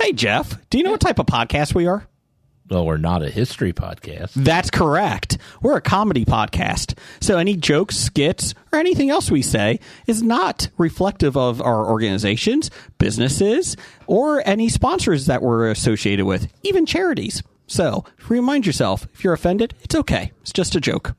Hey, Jeff, do you know what type of podcast we are? Well, we're not a history podcast. That's correct. We're a comedy podcast. So any jokes, skits, or anything else we say is not reflective of our organizations, businesses, or any sponsors that we're associated with, even charities. So remind yourself, if you're offended, it's okay. It's just a joke.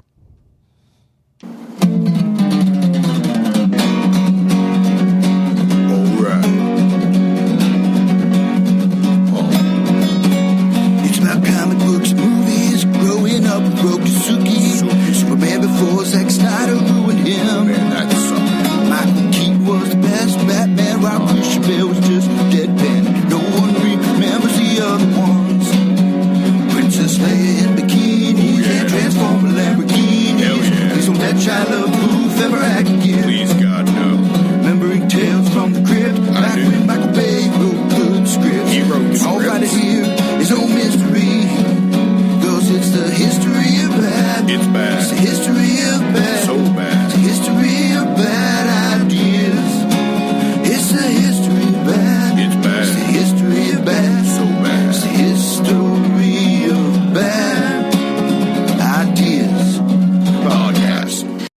Comic books, movies, growing up with Rokusuki. Superman before Zack Snyder ruined him. Man, that's something. Michael Keaton was the best Batman, while Christian Bale was just deadpan. No one remembers the other ones. Princess Leia in bikinis and Transformer Lamborghinis. Please don't let Shia LaBeouf ever act again. Please, God, no. Remembering tales from the crypt, back when Michael Bay wrote good scripts. He wrote the scripts. All right here is no mystery. It's the history of bad. It's bad. It's the history of bad. So bad. It's the history of bad ideas. It's the history of bad. It's bad. It's the history of bad. So bad. It's the history of bad ideas. Podcast.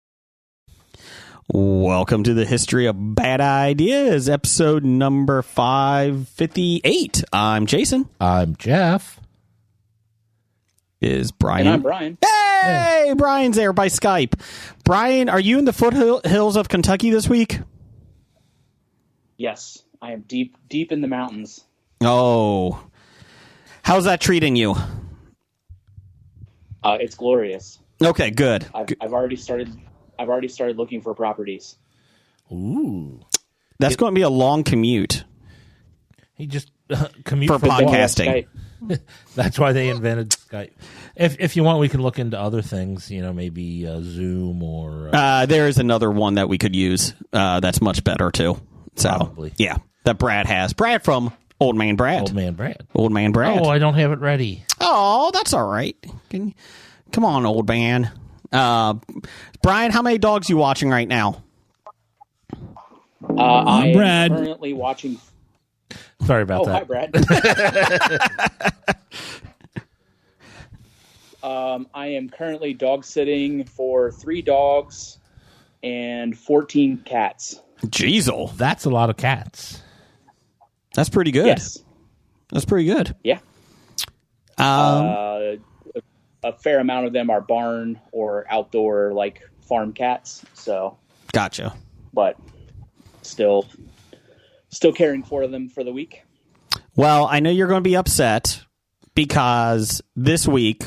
Welcome to the History of Bad Ideas, episode number 558. I'm Jason. I'm Jeff. Is Brian. And I'm Brian. Hey, Brian's there by Skype. Brian, are you in the foothills of Kentucky this week? Yes, I am deep in the mountains. Oh, how's that treating you? It's glorious. Okay, good. I've already started looking for properties. Ooh, that's going to be a long commute. He just commute for podcasting. That's why they invented Skype. If you want, we can look into other things. You know, maybe Zoom or. There is another one that we could use. That's much better too. So, probably. Yeah, that Brad has. Brad from Old Man Brad. Old Man Brad. Old Man Brad. Oh, I don't have it ready. Oh, that's all right. Come on, old man. Brian, how many dogs you watching right now? I'm Brad. Currently watching. Sorry about that. Hi, Brad. I am currently dog sitting for 3 dogs and 14 cats. Jeezel. That's a lot of cats. That's pretty good. Yes. That's pretty good. Yeah. A fair amount of them are barn or outdoor, like farm cats. So. Gotcha. But still caring for them for the week. Well, I know you're going to be upset because this week,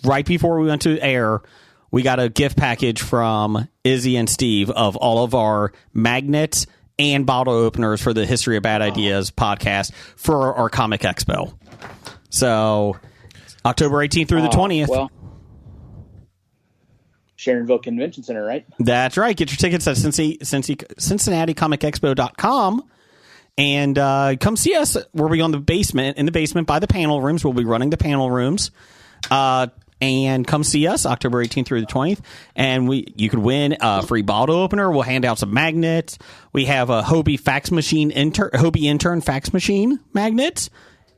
right before we went to air, we got a gift package from Izzy and Steve of all of our magnets and bottle openers for the History of Bad Ideas podcast for our Comic Expo. So, October 18th through the 20th. Well, Sharonville Convention Center, right? That's right. Get your tickets at CincinnatiComicExpo.com and come see us. We'll be in the basement by the panel rooms. We'll be running the panel rooms. And come see us October 18th through the 20th. And you could win a free bottle opener. We'll hand out some magnets. We have a Hobie intern fax machine magnets.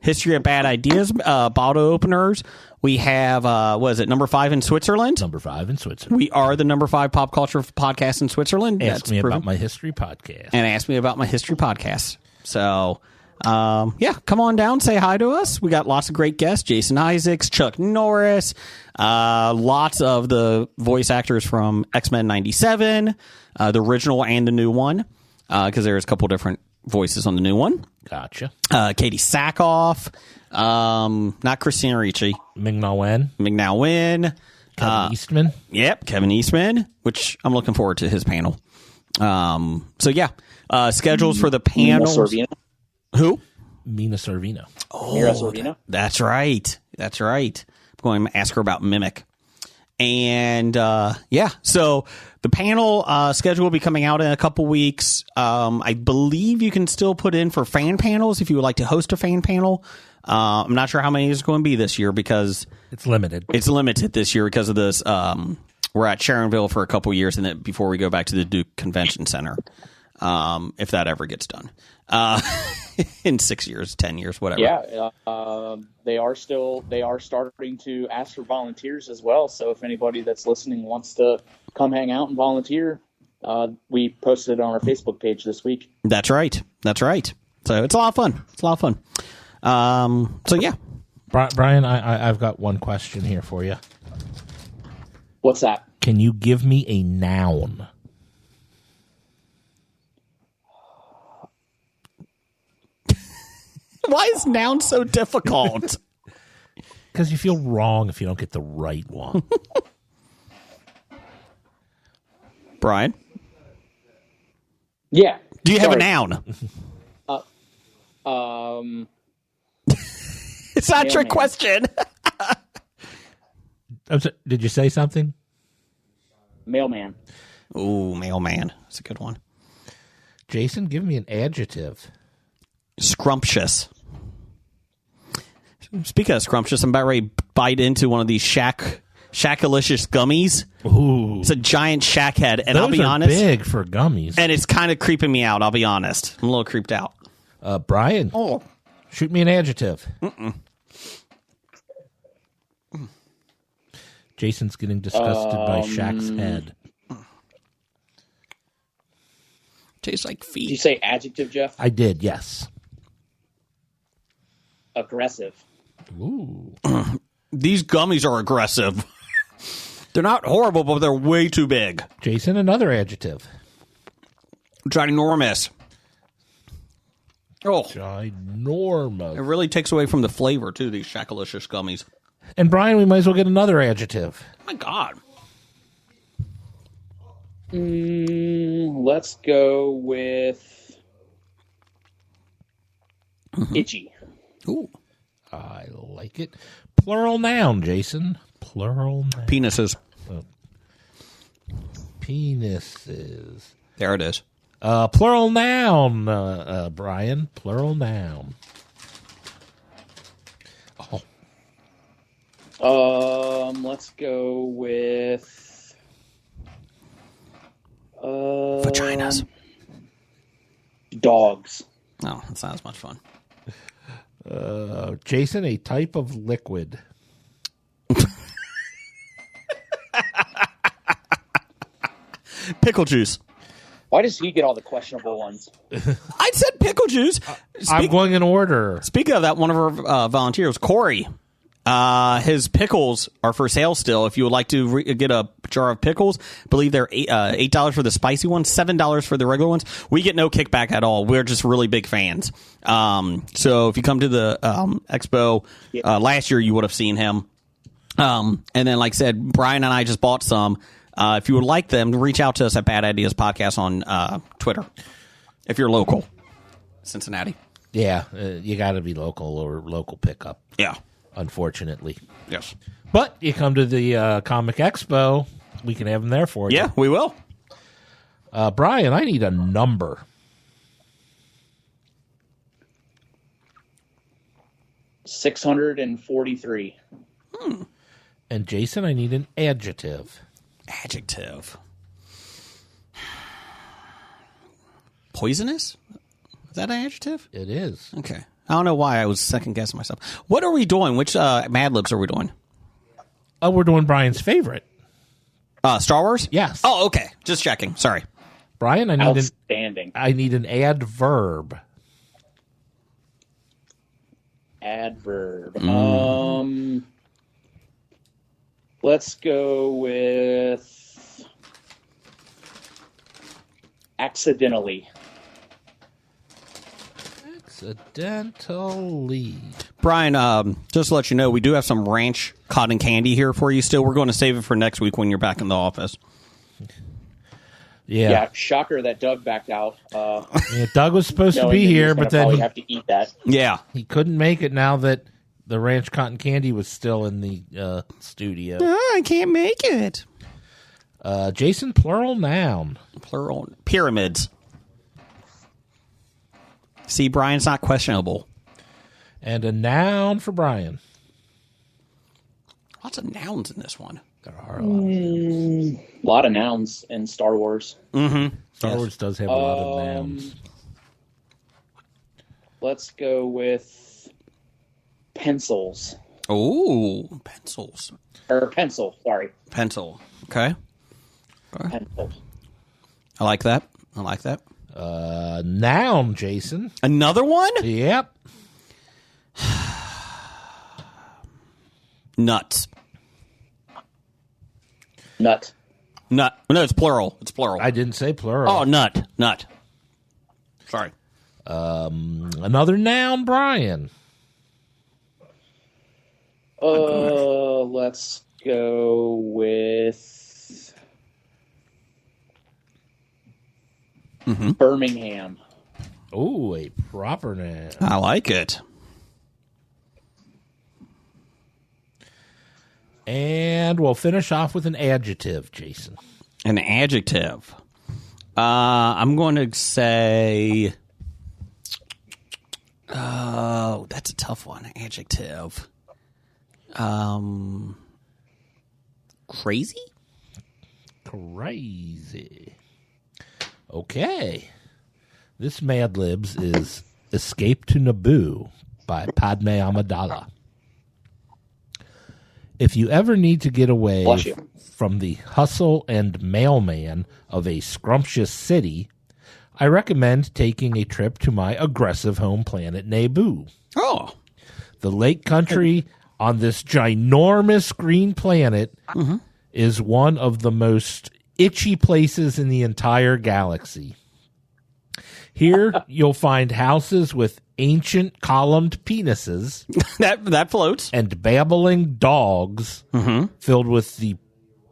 History of Bad Ideas bottle openers. We have, number 5 in Switzerland? Number 5 in Switzerland. We are the number 5 pop culture podcast in Switzerland. Ask me about my history podcast. And ask me about my history podcast. So, come on down, say hi to us. We got lots of great guests. Jason Isaacs, Chuck Norris, lots of the voice actors from X-Men 97, the original and the new one, because there's a couple different voices on the new one. Gotcha. Katie Sackhoff, not Christina Ricci. Ming-Na Wen. Kevin Eastman. Yep, Kevin Eastman, which I'm looking forward to his panel. Schedules for the panels. Who? Mina Sorvino. Oh, Mira Sorvino? That's right. I'm going to ask her about Mimic. And, so the panel schedule will be coming out in a couple weeks. I believe you can still put in for fan panels if you would like to host a fan panel. I'm not sure how many is going to be this year because it's limited. It's limited this year because of this. We're at Sharonville for a couple years and then before we go back to the Duke Convention Center. If that ever gets done. in 6 years, 10 years, whatever. Yeah, they are starting to ask for volunteers as well. So if anybody that's listening wants to come hang out and volunteer, we posted it on our Facebook page this week. That's right. So it's a lot of fun. So yeah. Brian, I've got one question here for you. What's that? Can you give me a noun? Why is noun so difficult? Because you feel wrong if you don't get the right one. Brian? Yeah. Do you have a noun? It's not a trick question. Did you say something? Mailman. Ooh, mailman. That's a good one. Jason, give me an adjective. Scrumptious. Speaking of scrumptious, I'm about ready to bite into one of these Shackalicious gummies. Ooh. It's a giant shack head, and Those I'll be are honest, big for gummies. and it's kind of creeping me out. I'll be honest. I'm a little creeped out. Brian, shoot me an adjective. Jason's getting disgusted by Shaq's head. Tastes like feet. Did you say adjective, Jeff? I did, yes. Aggressive. Ooh. These gummies are aggressive. They're not horrible, but they're way too big. Jason, another adjective. Ginormous. Oh, Ginormous. it really takes away from the flavor, too, these Shackalicious gummies. And Brian, we might as well get another adjective. My God. Let's go with itchy. Ooh. I like it. Plural noun, Jason. Plural noun. Penises. Penises. There it is. Plural noun, Brian. Plural noun. Let's go with Vaginas. Dogs. No, that's not as much fun. Jason, a type of liquid. Pickle juice. Why does he get all the questionable ones? I said pickle juice. I'm going in order. Speaking of that, one of our volunteers, Corey, his pickles are for sale still. If you would like to get a jar of pickles, I believe they're $8 for the spicy ones, $7 for the regular ones. We get no kickback at all. We're just really big fans. So if you come to the expo last year, you would have seen him. And then, like I said, Brian and I just bought some. If you would like them, reach out to us at Bad Ideas Podcast on Twitter. If you're local, Cincinnati. Yeah, you got to be local or local pickup. Yeah. Unfortunately. Yes. But you come to the Comic Expo, we can have them there for you. Yeah, we will. Brian, I need a number. 643. And Jason, I need an adjective. Adjective. Poisonous? Is that an adjective? It is. Okay. I don't know why I was second guessing myself. What are we doing? Which Mad Libs are we doing? Oh, we're doing Brian's favorite. Star Wars? Yes. Oh, okay. Just checking. Sorry. Brian, I need outstanding. I need an adverb. Adverb. Let's go with accidentally. Accidentally. Brian, just to let you know, we do have some ranch cotton candy here for you still. We're going to save it for next week when you're back in the office. Yeah. Shocker that Doug backed out. Yeah, Doug was supposed to be here, but then he have to eat that. Yeah. He couldn't make it now that the ranch cotton candy was still in the studio. I can't make it. Jason, plural noun. Plural. Pyramids. See, Brian's not questionable. And a noun for Brian. Lots of nouns in this one. There are a lot. A lot of nouns in Star Wars. Mm-hmm. Star Wars does have a lot of nouns. let's go with pencils. Oh, pencils. Or pencil, sorry. Pencil. Okay. Pencils. I like that. Noun, Jason. Another one? Yep. Nuts. Nut. Nut. No, it's plural. I didn't say plural. Oh, nut. Sorry. Another noun, Brian. Let's go with Birmingham. Oh, a proper noun. I like it. And we'll finish off with an adjective, Jason. An adjective. I'm going to say... Oh, that's a tough one. Adjective. Crazy? Crazy. Okay. This Mad Libs is Escape to Naboo by Padme Amidala. If you ever need to get away from the hustle and mailman of a scrumptious city, I recommend taking a trip to my aggressive home planet, Naboo. Oh. The lake country on this ginormous green planet is one of the most itchy places in the entire galaxy. Here, you'll find houses with ancient columned penises. that floats. And babbling dogs filled with the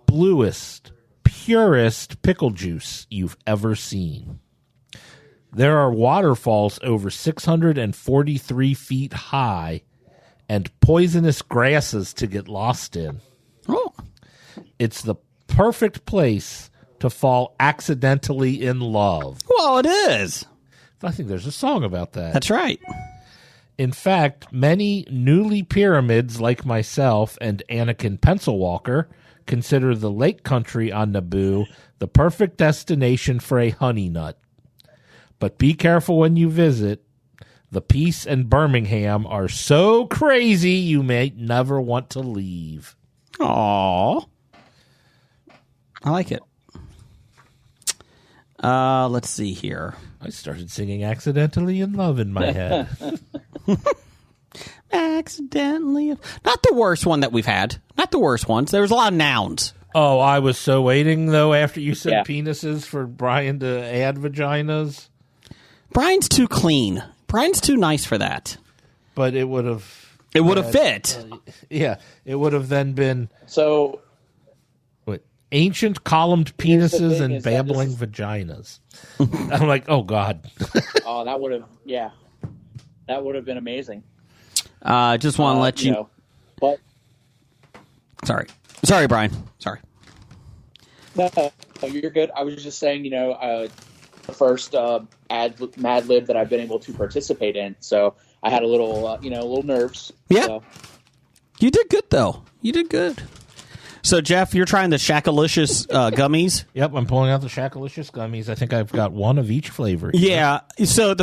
bluest, purest pickle juice you've ever seen. There are waterfalls over 643 feet high and poisonous grasses to get lost in. Oh. It's the perfect place to fall accidentally in love. Well, it is. I think there's a song about that. That's right. In fact, many newly pyramids like myself and Anakin Pencilwalker consider the lake country on Naboo the perfect destination for a honey nut. But be careful when you visit. The Peace and Birmingham are so crazy you may never want to leave. Aww. I like it. Let's see here. I started singing Accidentally in Love in my head. Accidentally. Not the worst one that we've had. Not the worst ones. There was a lot of nouns. Oh, I was so waiting, though, after you said penises for Brian to add vaginas. Brian's too clean. Brian's too nice for that. But it would have... It would have fit. Yeah, it would have then been... So... Ancient columned penises and babbling vaginas. I'm like, oh, God. Oh, that would have... Yeah. That would have been amazing. Just want to let you... But... Sorry, Brian. Sorry. No, you're good. I was just saying, the first Mad Lib that I've been able to participate in. So I had a little, little nerves. Yeah. So. You did good, though. You did good. So, Jeff, you're trying the Shakalicious gummies? Yep, I'm pulling out the Shakalicious gummies. I think I've got one of each flavor. Yeah. So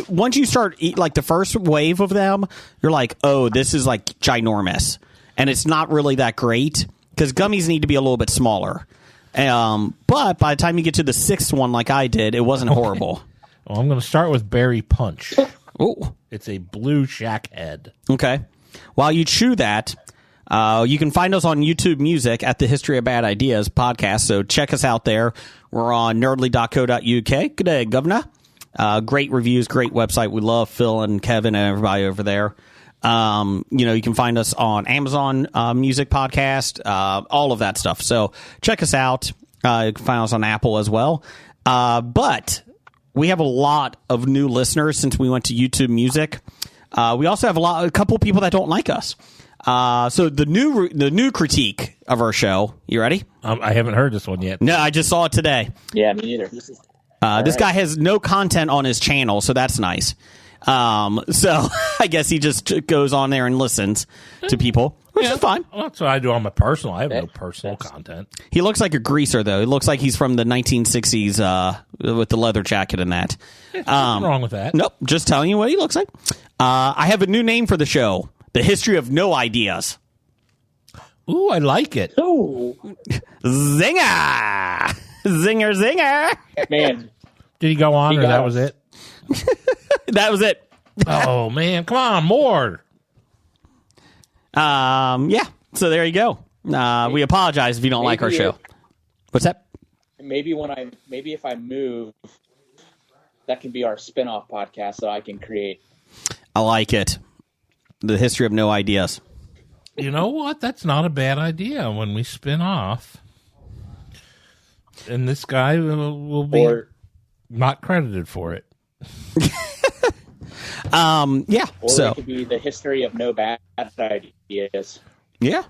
once you start like the first wave of them, you're like, oh, this is like ginormous. And it's not really that great because gummies need to be a little bit smaller. But by the time you get to the sixth one, like I did, it wasn't horrible. Well, I'm going to start with Berry Punch. Oh, it's a blue shack head. Okay. While you chew that, you can find us on YouTube Music at the History of Bad Ideas podcast. So check us out there. We're on nerdly.co.uk. Good day, Governor. Great reviews, great website. We love Phil and Kevin and everybody over there. You can find us on Amazon Music Podcast, all of that stuff. So check us out. You can find us on Apple as well. But we have a lot of new listeners since we went to YouTube Music. We also have a couple people that don't like us. So the new critique of our show. You ready? I haven't heard this one yet. No, I just saw it today. Yeah, me neither. This guy has no content on his channel, so that's nice. So I guess he just goes on there and listens to people, which is fine. Well, that's what I do on my personal. I have no personal content. He looks like a greaser, though. He looks like he's from the 1960s with the leather jacket and that. Nothing wrong with that. Nope, just telling you what he looks like. I have a new name for the show, The History of No Ideas. Ooh, I like it. Ooh, Zinger! Zinger, zinger! man. Did he go on, or that was it? That was it. Oh, man. Come on, more. Yeah, so there you go. We apologize if you don't like our show. What's that? Maybe if I move, that can be our spin-off podcast that I can create. I like it. The History of No Ideas. You know what? That's not a bad idea when we spin off. And this guy will be not credited for it. Yeah. Or so it could be The History of No Bad Ideas. yeah.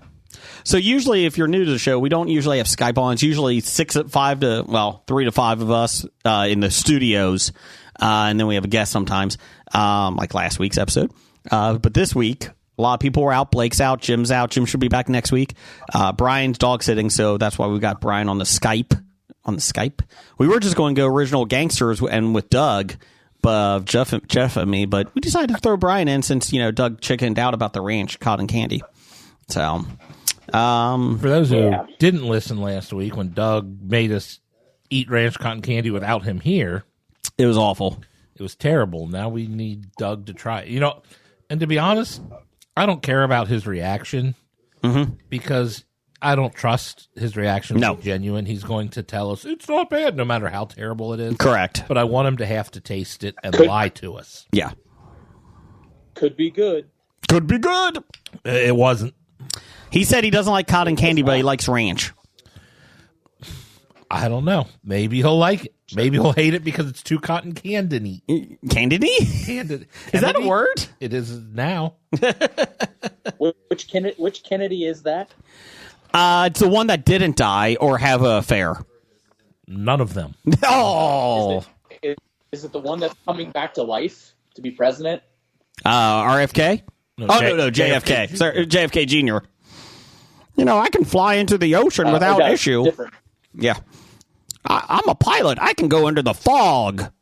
So usually, if you're new to the show, we don't usually have Skype on. It's usually 3 to 5 of us in the studios, and then we have a guest sometimes, like last week's episode. But this week, a lot of people were out. Blake's out. Jim's out. Jim should be back next week. Brian's dog sitting, so that's why we got Brian on the Skype. We were just going to go original gangsters and with Doug, Jeff and me, but we decided to throw Brian in since Doug chickened out about the ranch cotton candy. So, for those who didn't listen last week when Doug made us eat ranch cotton candy without him here, it was awful. It was terrible. Now we need Doug to try it. And to be honest, I don't care about his reaction because I don't trust his reaction to be genuine. He's going to tell us it's not bad, no matter how terrible it is. Correct. But I want him to have to taste it and lie to us. Yeah. Could be good. Could be good. It wasn't. He said he doesn't like cotton candy, but he likes ranch. I don't know. Maybe he'll like it. Maybe he'll hate it because it's too cotton candy. Candy? Candid. Is that a word? It is now. Which Kennedy is that? It's the one that didn't die or have an affair. None of them. Oh. Is it the one that's coming back to life to be president? RFK? No, JFK. Sorry, JFK Jr. I can fly into the ocean without issue. Different. Yeah. I'm a pilot. I can go into the fog.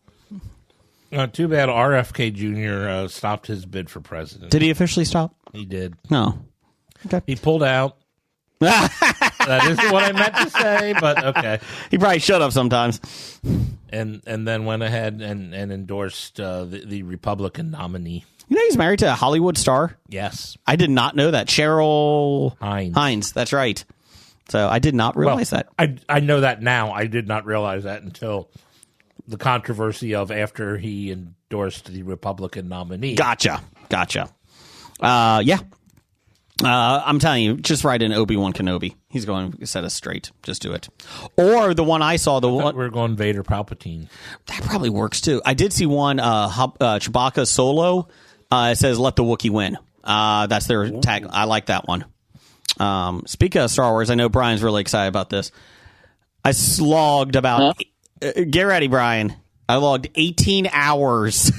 Too bad RFK Jr. Stopped his bid for president. Did he officially stop? He did. No. Okay. He pulled out. That isn't what I meant to say, but okay. He probably should have sometimes. And then went ahead and endorsed the Republican nominee. He's married to a Hollywood star? Yes. I did not know that. Cheryl Hines. That's right. So I did not realize that. I know that now. I did not realize that until the controversy of after he endorsed the Republican nominee. Gotcha. Yeah. I'm telling you, just write in Obi-Wan Kenobi. He's going to set us straight. Just do it. Or the one I saw, we're going Vader Palpatine. That probably works too. I did see one, Chewbacca Solo. It says, let the Wookiee win. That's their tag. I like that one. Speaking of Star Wars, I know Brian's really excited about this. I slogged about... get ready, Brian. I logged 18 hours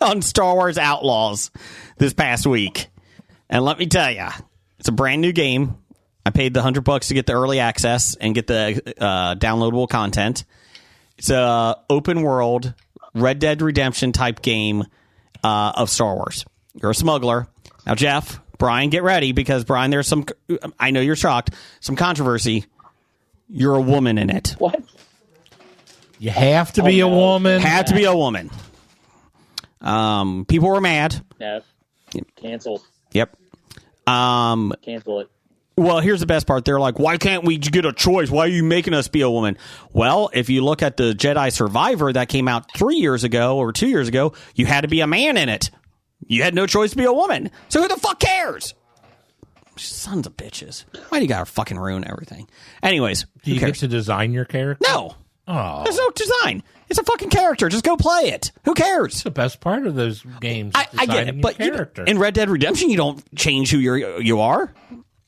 on Star Wars Outlaws this past week. And let me tell you, it's a brand new game. I paid the $100 to get the early access and get the downloadable content. It's a open world Red Dead Redemption type game of Star Wars. You're a smuggler. Now, Jeff, Brian, get ready because Brian, there's some. I know you're shocked. Some controversy. You're a woman in it. What? You have to be a woman. Had to be a woman. People were mad. No. Canceled. Yep. Cancel it. Well, here's the best part. They're like, why can't we get a choice? Why are you making us be a woman? Well, if you look at the Jedi Survivor that came out 3 years ago or 2 years ago, you had to be a man in it. You had no choice to be a woman. So who the fuck cares? Sons of bitches. Why do you gotta fucking ruin everything? Anyways, do you get to design your character? No. Oh. There's no design. It's a fucking character. Just go play it. Who cares? It's the best part of those games. I get it, but character. In Red Dead Redemption, you don't change who you are,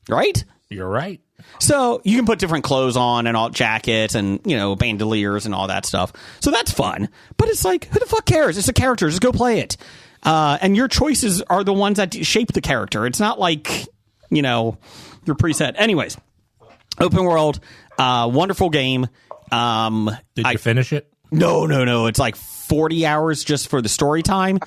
right? You're right. So you can put different clothes on and all jackets and bandoliers and all that stuff. So that's fun. But it's like, who the fuck cares? It's a character. Just go play it. And your choices are the ones that shape the character. It's not like you're preset. Anyways, open world, wonderful game. Did you finish it? No. It's like 40 hours just for the story time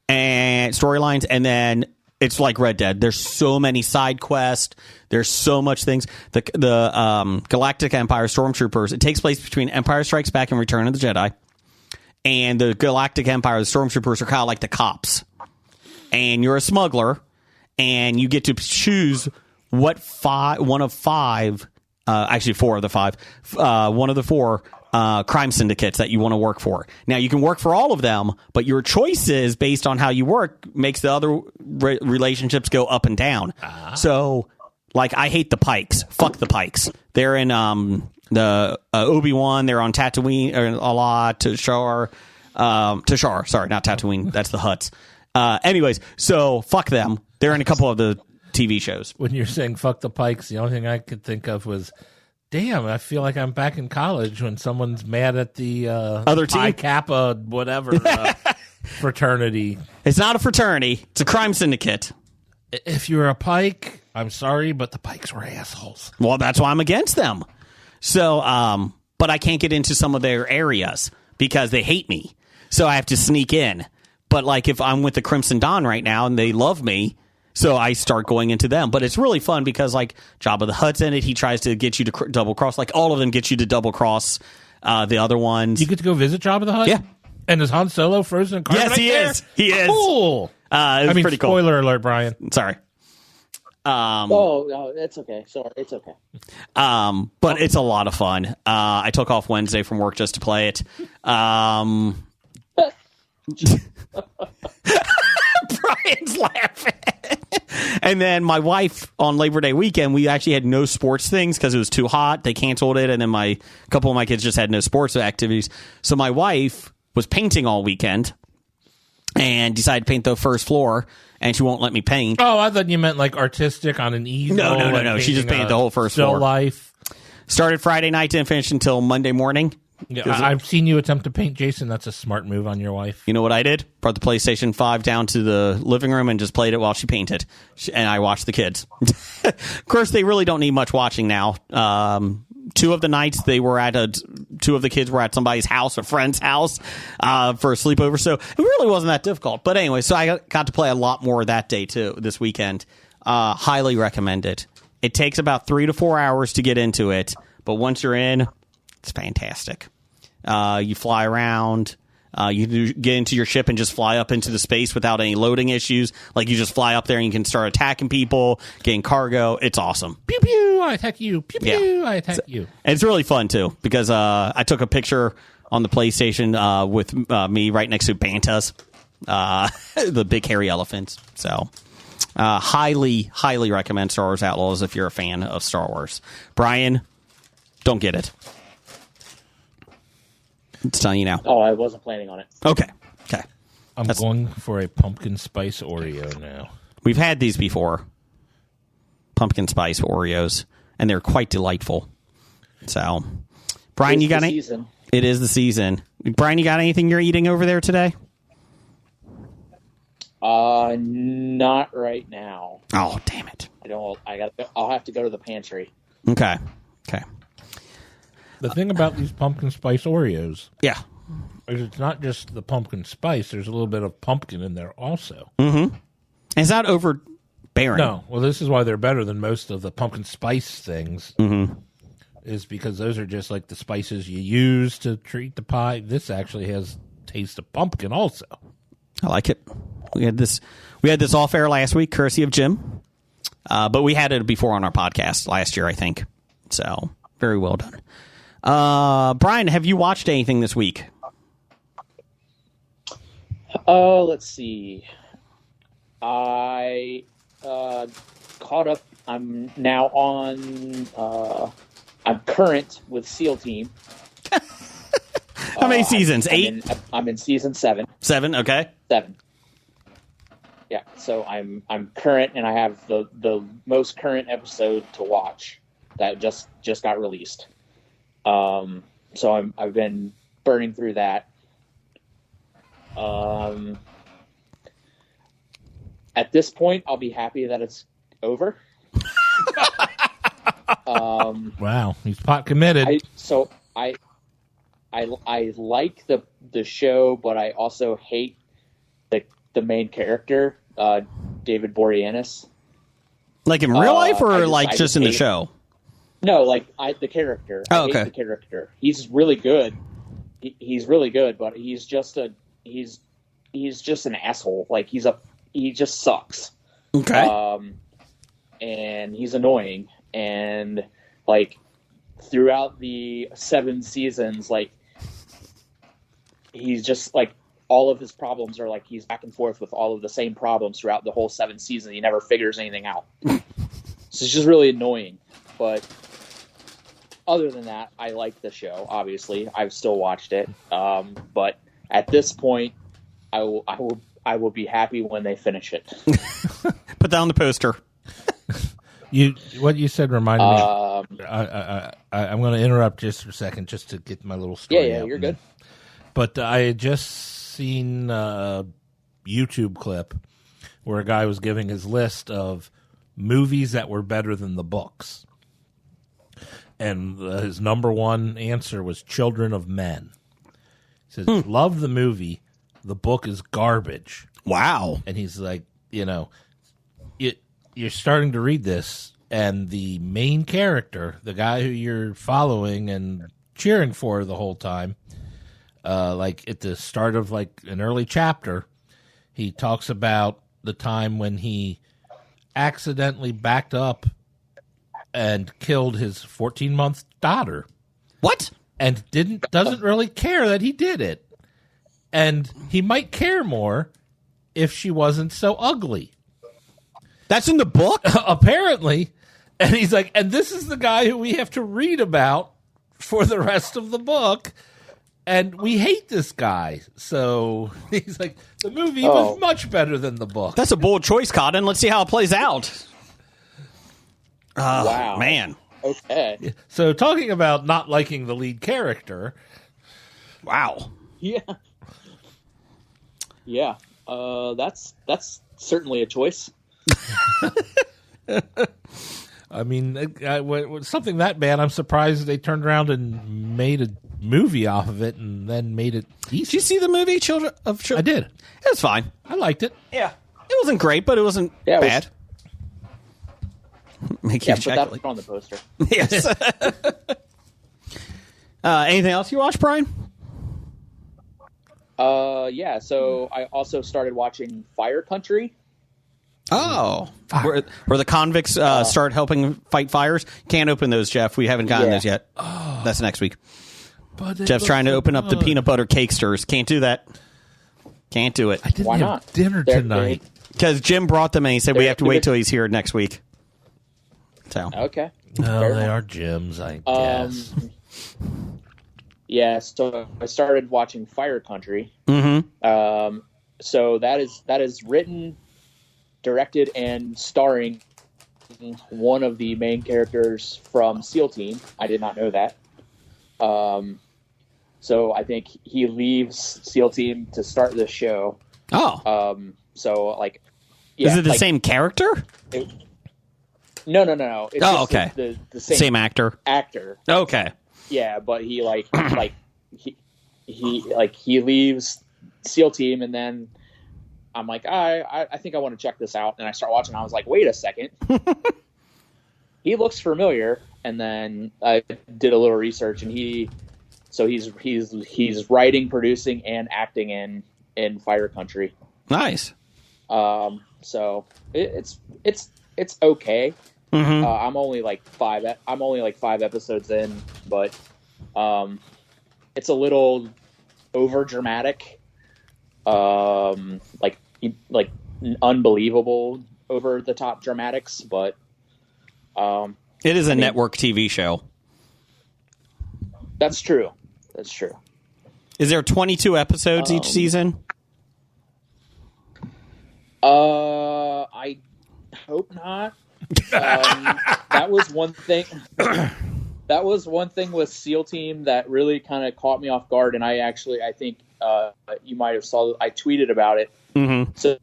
and storylines, and then it's like Red Dead. There's so many side quests. There's so much things. The Galactic Empire Stormtroopers. It takes place between Empire Strikes Back and Return of the Jedi. And the Galactic Empire, the Stormtroopers are kind of like the cops. And you're a smuggler, and you get to choose what one of five, actually 4 of the 5, one of the 4 crime syndicates that you want to work for. Now, you can work for all of them, but your choices based on how you work makes the other relationships go up and down. So, like, I hate the Pikes. Fuck the Pikes. They're in the Obi-Wan. They're on Tatooine a lot. Tashar, sorry, not Tatooine. That's the Hutts. Anyways, so fuck them. They're in a couple of the TV shows. When you're saying fuck the Pikes, the only thing I could think of was, damn, I feel like I'm back in college when somene's mad at the other team? Pi Kappa, whatever, fraternity. It's not a fraternity. It's a crime syndicate. If you're a Pike, I'm sorry, but the Pikes were assholes. Well, that's why I'm against them. So, but I can't get into some of their areas because they hate me. So I have to sneak in. But like if I'm with the Crimson Dawn right now and they love me, so I start going into them. But it's really fun because like Jabba the Hutt's in it. He tries to get you to double cross. Like all of them get you to double cross the other ones. You get to go visit Jabba the Hutt? Yeah. And is Han Solo frozen in carbonite? Yes, he there? is. He is. Cool. It's pretty cool. Spoiler alert, Brian. Sorry. No, it's okay. Sorry, it's okay. But it's a lot of fun. I took off Wednesday from work just to play it. Brian's laughing. And then my wife on Labor Day weekend, we actually had no sports things because it was too hot. They canceled it, and then a couple of my kids just had no sports activities. So my wife was painting all weekend and decided to paint the first floor, and she won't let me paint. Oh, I thought you meant like artistic on an easel. No. She just painted the whole first still floor. Life. Started Friday night, didn't finish until Monday morning. Yeah, I've seen you attempt to paint, Jason. That's a smart move on your wife. You know what I did? Brought the PlayStation 5 down to the living room and just played it while she painted. And I watched the kids. Of course, they really don't need much watching now. 2 of the nights they were at 2 of the kids were at somebody's house, a friend's house, for a sleepover. So it really wasn't that difficult. But anyway, so I got to play a lot more that day too, this weekend. Highly recommend it. It takes about 3 to 4 hours to get into it. But once you're in, it's fantastic. You fly around. You get into your ship and just fly up into the space without any loading issues. Like you just fly up there and you can start attacking people, getting cargo. It's awesome. Pew pew, I attack you. Pew pew, I attack you. And it's really fun too because I took a picture on the PlayStation with me right next to Bantas, the big hairy elephants. So highly recommend Star Wars Outlaws if you're a fan of Star Wars. Brian, don't get it. It's telling you now. Oh, I wasn't planning on it. Okay. I'm going for a pumpkin spice Oreo now. We've had these before. Pumpkin spice Oreos, and they're quite delightful. So, Brian, you got any? It is the season. Brian, you got anything you're eating over there today? Not right now. Oh, damn it. I'll have to go to the pantry. Okay. The thing about these pumpkin spice Oreos, Yeah. is it's not just the pumpkin spice. There's a little bit of pumpkin in there also. Mm-hmm. It's not overbearing. No. Well, this is why they're better than most of the pumpkin spice things. Mm-hmm. Is because those are just like the spices you use to treat the pie. This actually has taste of pumpkin also. I like it. We had this off air last week, courtesy of Jim. But we had it before on our podcast last year, I think. So, very well done. Brian, have you watched anything this week? Let's see. I caught up. I'm now on. I'm current with SEAL Team. How many seasons? 8? I'm in season 7. 7. Okay. 7. Yeah. So I'm current, and I have the most current episode to watch that just got released. So I've been burning through that. At this point, I'll be happy that it's over. Wow, he's pot committed. I like the show, but I also hate the main character, David Boreanaz. Like in real life, or just in the show? No, like the character. I hate the character. He's really good. He's really good, but he's just an asshole. Like he just sucks. Okay. And he's annoying, and like throughout the 7 seasons, like he's just like all of his problems are like he's back and forth with all of the same problems throughout the whole 7 seasons. He never figures anything out. So it's just really annoying. But other than that, I like the show. Obviously, I've still watched it. But at this point, I will be happy when they finish it. Put down the poster. What you said reminded me. I'm going to interrupt just for a second, just to get my little story. Yeah, out. You're good. But I had just seen a YouTube clip where a guy was giving his list of movies that were better than the books, and his number one answer was Children of Men. He says, "Love the movie. The book is garbage." Wow. And he's like, you're starting to read this, and the main character, the guy who you're following and cheering for the whole time, like at the start of like an early chapter, he talks about the time when he accidentally backed up and killed his 14-month daughter. What? And doesn't really care that he did it. And he might care more if she wasn't so ugly. That's in the book? Apparently. And he's like, and this is the guy who we have to read about for the rest of the book. And we hate this guy. So he's like, the movie was much better than the book. That's a bold choice, Cotton. Let's see how it plays out. Wow. Man. Okay. So talking about not liking the lead character. Wow. Yeah. Yeah. That's certainly a choice. I mean, something that bad, I'm surprised they turned around and made a movie off of it and then made it decent. Did you see the movie Children of I did. It was fine. I liked it. Yeah. It wasn't great, but it wasn't bad. Make you put check that on the poster. Yes. Anything else you watched, Brian? Yeah, so I also started watching Fire Country. Oh, where the convicts start helping fight fires. Can't open those, Jeff. We haven't gotten those yet. Oh. That's next week. But Jeff's trying to open up the peanut butter cakesters. Can't do that. Can't do it. I didn't have dinner tonight. Because Jim brought them and he said we have to wait till he's here next week. So okay. No, they are Jim's, I guess. Yeah, so I started watching Fire Country. Mm-hmm. So that is written, directed, and starring one of the main characters from SEAL Team. I did not know that. So I think he leaves SEAL Team to start this show. Oh. So like, yeah, is it the same character? No. It's just okay. The same actor. Okay. Yeah, but he he leaves SEAL Team, and then I'm like, I think I want to check this out, and I start watching. And I was like, wait a second, he looks familiar. And then I did a little research, and he's writing, producing, and acting in Fire Country. Nice. So it's okay. Mm-hmm. I'm only like 5 episodes in, but it's a little over dramatic, like unbelievable over the top dramatics, but it is a network TV show. That's true. Is there 22 episodes each season? I hope not. That was one thing. That was one thing with SEAL Team that really kind of caught me off guard, and I think you might have saw. I tweeted about it. Mm-hmm. So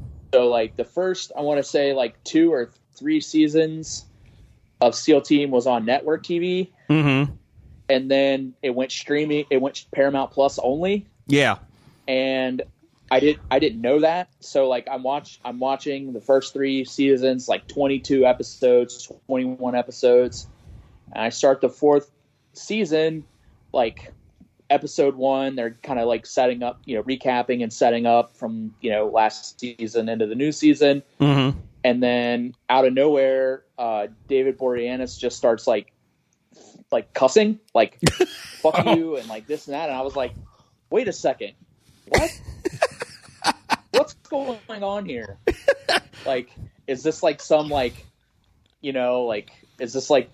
like the first, I want to say like 2 or 3 seasons, of SEAL Team was on network TV, Mm-hmm. and then it went streaming. It went Paramount Plus only, Yeah. and I didn't know that. So like I'm watching the first 3 seasons, like 22 episodes, 21 episodes, and I start the 4th season, like episode 1. They're kind of like setting up, recapping and setting up from last season into the new season. Mm-hmm. And then out of nowhere, David Boreanaz just starts like cussing, like "fuck you" and like this and that. And I was like, "Wait a second, what? What's going on here? Like, is this like some like, is this like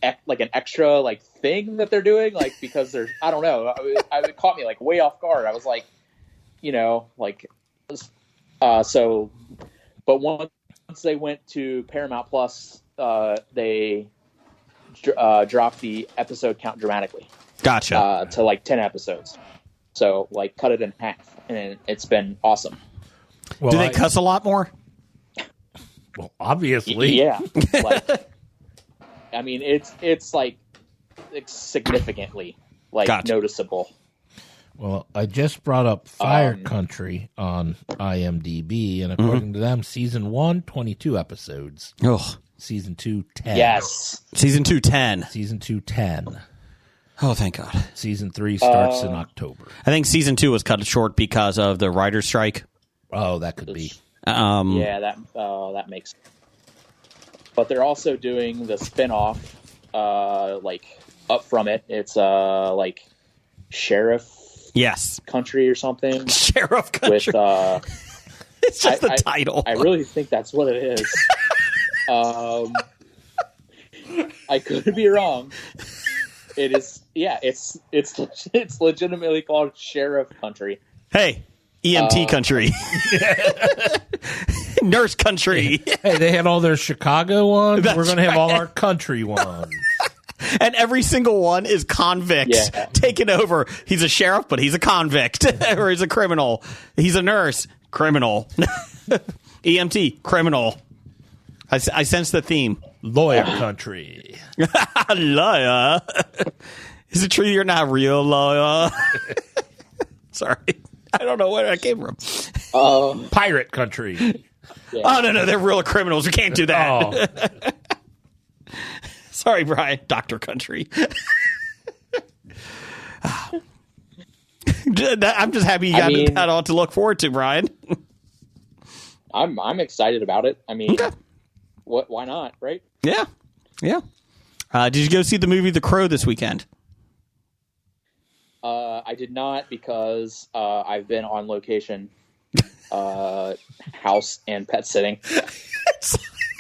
an extra like thing that they're doing? Like because there's I don't know. It caught me like way off guard. I was like, so, but once they went to Paramount Plus, they dropped the episode count dramatically. Gotcha. To like 10 episodes. So like cut it in half, and it's been awesome. Well, Do they cuss a lot more? Well, obviously. Yeah. Like, I mean, it's like significantly like Gotcha. noticeable. Well, I just brought up Fire Country on IMDb, and according to them, season 1, 22 episodes. Oh. Season 2, 10. Yes. Season 2, 10. Season 2, 10. Oh, thank God. Season 3 starts in October. I think season 2 was cut short because of the writer's strike. Oh, that could be. Yeah, that makes sense. But they're also doing the spinoff, like up from it. It's like Sheriff Yes. Country or something. Sheriff Country. With it's just the title. I really think that's what it is. I could be wrong. It is. Yeah, it's legitimately called Sheriff Country. Hey, EMT Country. Nurse Country. Hey, they had all their Chicago ones. That's We're going to have right. all our country ones. And every single one is convicts taking over. He's a sheriff, but he's a convict. Or he's a criminal. He's a nurse. Criminal. EMT. Criminal. I sense the theme. Lawyer Country. Lawyer. Is it true you're not real lawyer? Sorry. I don't know where that came from. Pirate Country. Yeah. Oh, no, they're real criminals. We can't do that. Oh, Sorry, Brian. Dr. Country. I'm just happy you got that all to look forward to, Brian. I'm excited about it. I mean, Okay. why not, right? Yeah. Yeah. Did you go see the movie The Crow this weekend? I did not because I've been on location, house and pet sitting.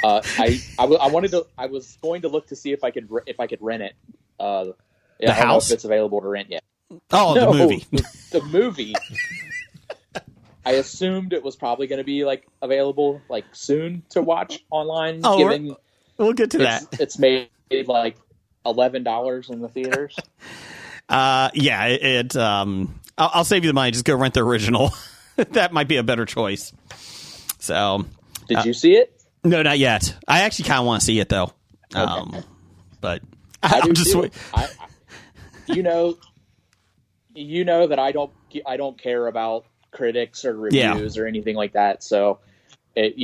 I was going to look to see if I could rent it. I don't know house? if it's available to rent yet. Oh, No, the movie. The movie. I assumed it was probably going to be like available like soon to watch online. Oh, given we'll get to that. it's made like $11 in the theaters. Yeah, I'll save you the money. Just go rent the original. That might be a better choice. So, Did you see it? no, not yet. I actually kind of want to see it though. Okay. But I I'll do just too. wait. You know that I don't care about critics or reviews or anything like that. So, if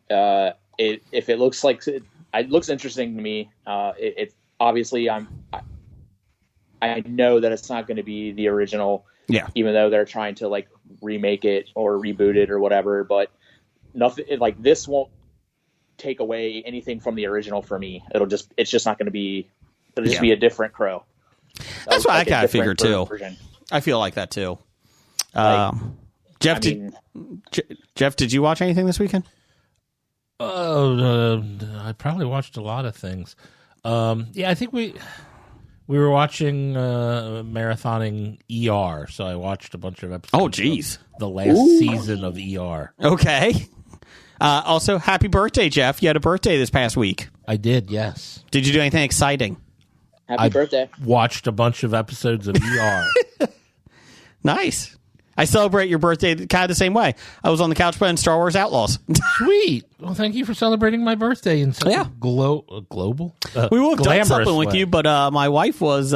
it looks like it looks interesting to me. It obviously I know that it's not going to be the original. Yeah. Even though they're trying to like remake it or reboot it or whatever, but nothing like this won't take away anything from the original for me. It's just not going to be. It'll just be a different Crow. That's what I kind of figured too. Version. I feel like that too. Like, Jeff, Jeff, did you watch anything this weekend? I probably watched a lot of things. Yeah, I think we were watching marathoning ER, so I watched a bunch of episodes. Oh, geez. Of the last season of ER. Okay. Also, happy birthday, Jeff. You had a birthday this past week. I did, yes. Did you do anything exciting? Happy birthday. Watched a bunch of episodes of ER. Nice. I celebrate your birthday kind of the same way. I was on the couch playing Star Wars Outlaws. Sweet. Well, thank you for celebrating my birthday in such a global, we would have done something way. with you, but my wife was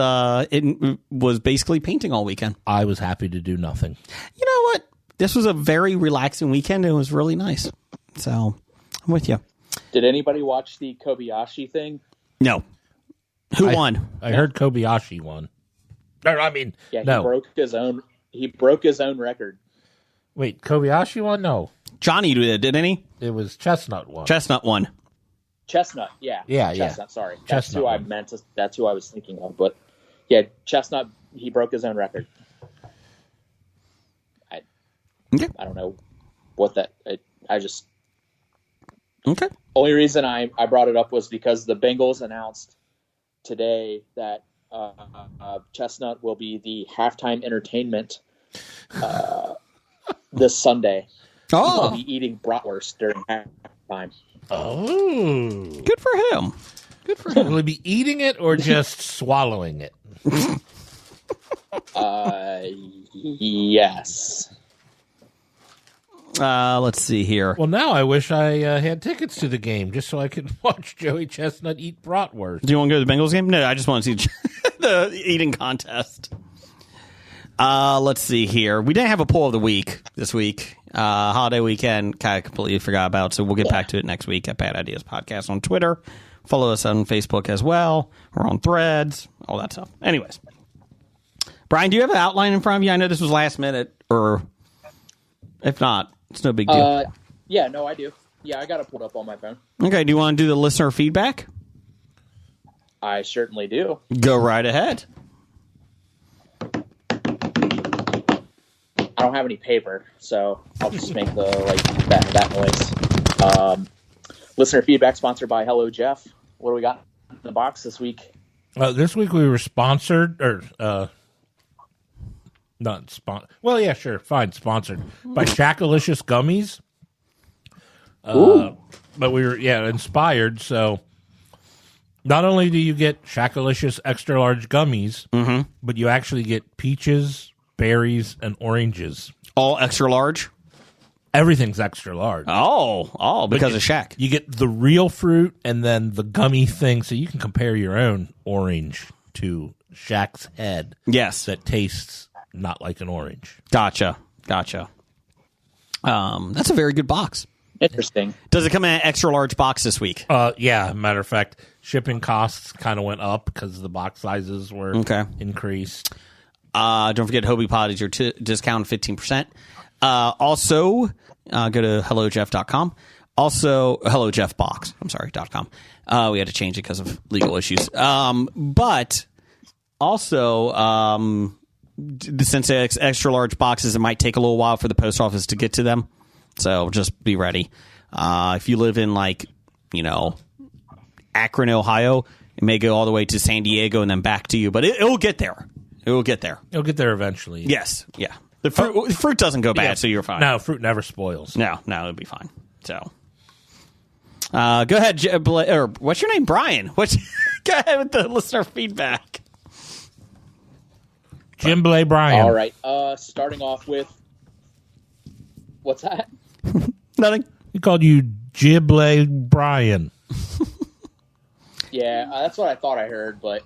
basically painting all weekend. I was happy to do nothing. You know what? This was a very relaxing weekend. It was really nice. So I'm with you. Did anybody watch the Kobayashi thing? No. Who won? I heard Kobayashi won. He broke his own record. Wait, Kobayashi won? No. Johnny did, didn't he? It was Chestnut won. Chestnut won. Chestnut, yeah. Chestnut, sorry. That's Chestnut who I meant to, that's who I was thinking of. But yeah, Chestnut, he broke his own record. I don't know what that I just Okay. Only reason I brought it up was because the Bengals announced today that Chestnut will be the halftime entertainment this Sunday. Oh. He'll be eating bratwurst during halftime. Oh. Good for him. Good for him. Will he be eating it or just swallowing it? Yes. Let's see here. Well, now I wish I had tickets to the game just so I could watch Joey Chestnut eat bratwurst. Do you want to go to the Bengals game? No, I just want to see the eating contest. Let's see here. We didn't have a poll of the week this week. Holiday weekend, kind of completely forgot about, so we'll get back to it next week at Bad Ideas Podcast on Twitter. Follow us on Facebook as well. We're on Threads, all that stuff. Anyways. Brian, do you have an outline in front of you? I know this was last minute, or if not, it's no big deal. Yeah, no, I do. Yeah, I got it pulled up on my phone. Okay, do you want to do the listener feedback? I certainly do. Go right ahead. I don't have any paper, so I'll just make the that noise. Listener feedback sponsored by Hello Jeff. What do we got in the box this week? This week we were sponsored, not sponsored. Well, yeah, sure, fine, sponsored by Shackalicious Gummies. But we were, inspired. So not only do you get Shackalicious extra large gummies, but you actually get peaches, berries, and oranges. All extra large? Everything's extra large. Oh, because of Shaq. You get the real fruit and then the gummy thing, so you can compare your own orange to Shaq's head. Yes. That tastes not like an orange. Gotcha. That's a very good box. Interesting. Does it come in an extra large box this week? Yeah, matter of fact, shipping costs kind of went up because the box sizes were increased. Don't forget Hobie Pod is your discount 15%. Also, go to hellojeff.com. Also, hellojeffbox. I'm sorry, .com. We had to change it because of legal issues. But also, since it's extra large boxes, it might take a little while for the post office to get to them. So just be ready. If you live in Akron, Ohio, it may go all the way to San Diego and then back to you, but it will get there. It will get there. It'll get there eventually. Yes. Yeah. The fruit doesn't go bad, so you're fine. No, fruit never spoils. No, it'll be fine. So, go ahead, or what's your name, Brian? Go ahead with the listener feedback. Jim Blay Brian. All right. Starting off with, what's that? Nothing. He called you Jiblay Brian. Yeah, that's what I thought I heard, but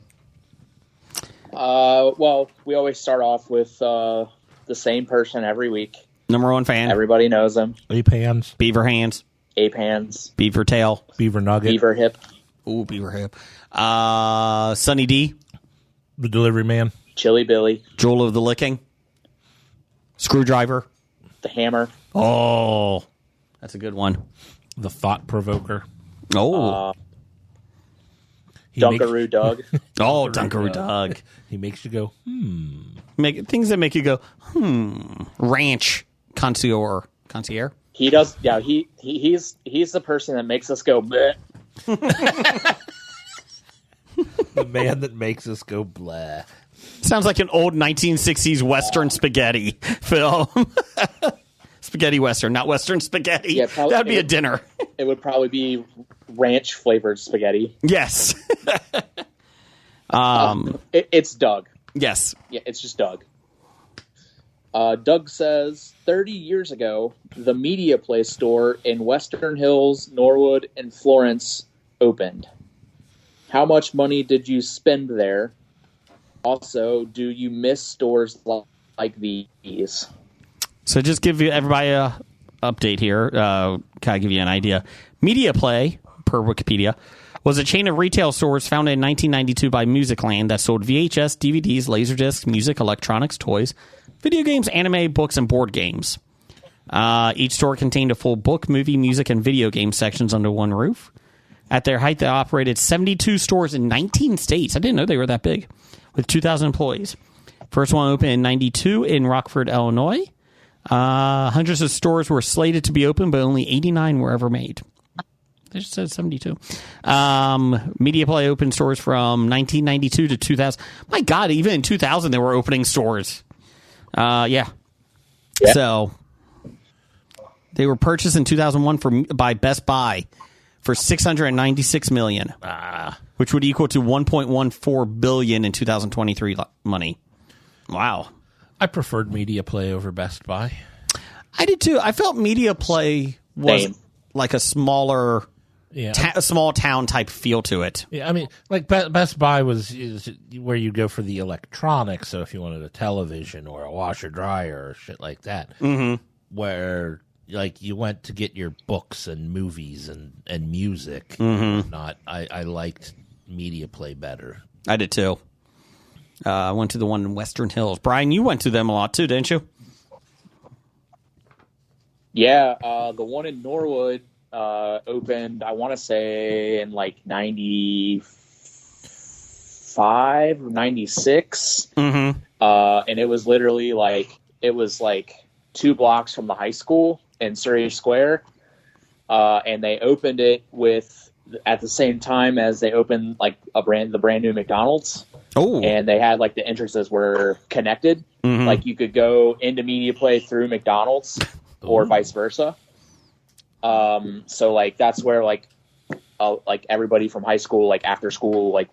well, we always start off with the same person every week. Number one fan. Everybody knows him. Ape hands. Beaver hands. Ape hands. Beaver tail. Beaver nugget. Beaver hip. Ooh, beaver hip. Sunny D. The delivery man. Chili Billy. Jewel of the licking. Screwdriver. The hammer. Oh, that's a good one. The thought provoker. Oh. Dunkaroo Doug. Oh, Dunkaroo Doug. He makes you go, Things that make you go, Ranch concierge. He does. Yeah, he's the person that makes us go bleh. The man that makes us go blah. Sounds like an old 1960s Western spaghetti film. Spaghetti Western, not Western spaghetti. Yeah, that would be a dinner. It would probably be ranch flavored spaghetti. Yes. It's Doug. Yes. Yeah, it's just Doug. Doug says 30 years ago, the Media Play store in Western Hills, Norwood, and Florence opened. How much money did you spend there? Also, do you miss stores like these? So just give everybody a update here. Kind of give you an idea. Media Play, per Wikipedia, was a chain of retail stores founded in 1992 by Musicland that sold VHS, DVDs, Laserdiscs, music, electronics, toys, video games, anime, books, and board games. Each store contained a full book, movie, music, and video game sections under one roof. At their height, they operated 72 stores in 19 states. I didn't know they were that big, with 2,000 employees. First one opened in 92 in Rockford, Illinois. Hundreds of stores were slated to be open, but only 89 were ever made. They just said 72. Media Play opened stores from 1992 to 2000. My God, even in 2000, they were opening stores. Yeah. So they were purchased in 2001 by Best Buy for $696 million, which would equal to $1.14 billion in 2023 money. Wow. I preferred Media Play over Best Buy. I did too. I felt Media Play was like a smaller, a small town type feel to it. Yeah, I mean, like Best Buy is where you go for the electronics. So if you wanted a television or a washer dryer or shit like that, where like you went to get your books and movies and music and whatnot. I liked Media Play better. I did too. I went to the one in Western Hills. Brian, you went to them a lot too, didn't you? Yeah, the one in Norwood opened, I want to say, in like 95 or 96. And it was literally like 2 blocks from the high school in Surrey Square. And they opened it at the same time as they opened like the brand new McDonald's. Oh, and they had like the entrances were connected. Like you could go into Media Play through McDonald's or vice versa. So like that's where like everybody from high school, like after school, like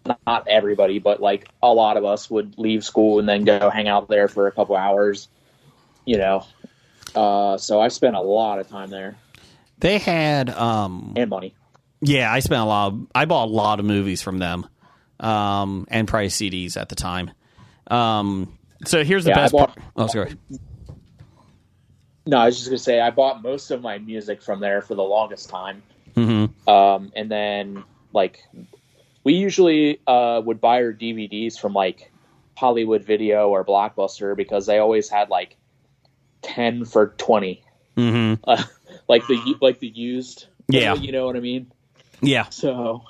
not everybody, but like a lot of us would leave school and then go hang out there for a couple hours, you know. So I spent a lot of time there. They had and money. Yeah, I bought a lot of movies from them. And price CDs at the time. So here's the best part. Oh, sorry. No, I was just gonna say I bought most of my music from there for the longest time. And then like we usually would buy our DVDs from like Hollywood Video or Blockbuster because they always had like 10 for $20. Like the used. Yeah, you know what I mean. Yeah. So.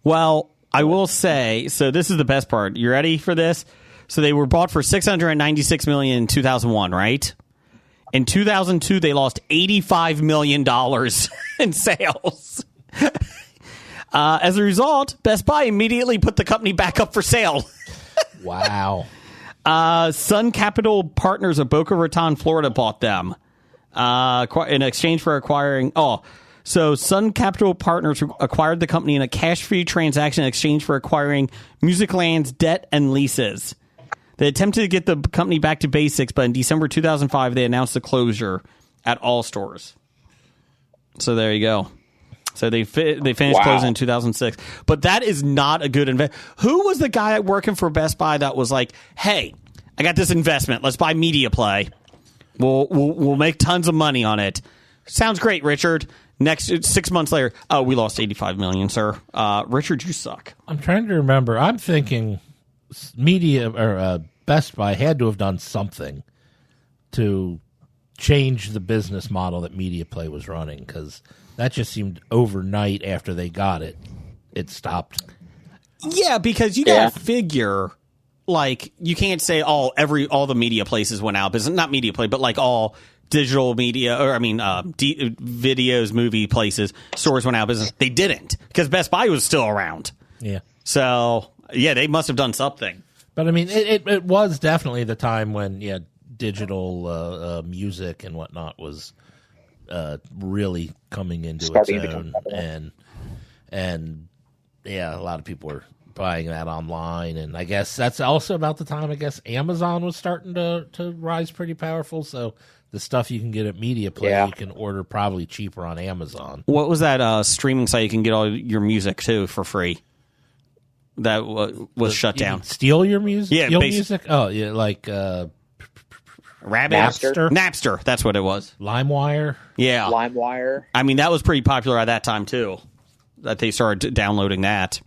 Well, I will say, so this is the best part. You ready for this? So they were bought for $696 million in 2001, right? In 2002, they lost $85 million in sales. As a result, Best Buy immediately put the company back up for sale. Wow. Sun Capital Partners of Boca Raton, Florida bought them in exchange for acquiring... So Sun Capital Partners acquired the company in a cash-free transaction in exchange for acquiring Musicland's debt and leases. They attempted to get the company back to basics, but in December 2005, they announced the closure at all stores. So there you go. So they finished closing in 2006. But that is not a good investment. Who was the guy working for Best Buy that was like, hey, I got this investment. Let's buy Media Play. We'll make tons of money on it. Sounds great, Richard. Next 6 months later, we lost $85 million, sir. Richard, you suck. I'm trying to remember. I'm thinking Best Buy had to have done something to change the business model that Media Play was running, because that just seemed overnight after they got it, it stopped. Yeah, because you got to figure, like, you can't say all the media places went out of business. Not Media Play, but like all digital media, or videos, movie places, stores went out of business. They didn't, because Best Buy was still around. Yeah. So, yeah, they must have done something. But, I mean, it was definitely the time when, digital music and whatnot was really coming into its own. And a lot of people were buying that online, and I guess that's also about the time I guess Amazon was starting to rise pretty powerful. So the stuff you can get at Media Play, you can order probably cheaper on Amazon. What was that streaming site you can get all your music to for free? That was shut down. Steal your music? Yeah, steal music? Oh, yeah, like Rabbit? Napster. That's what it was. LimeWire? Yeah. LimeWire. I mean, that was pretty popular at that time, too, that they started downloading that.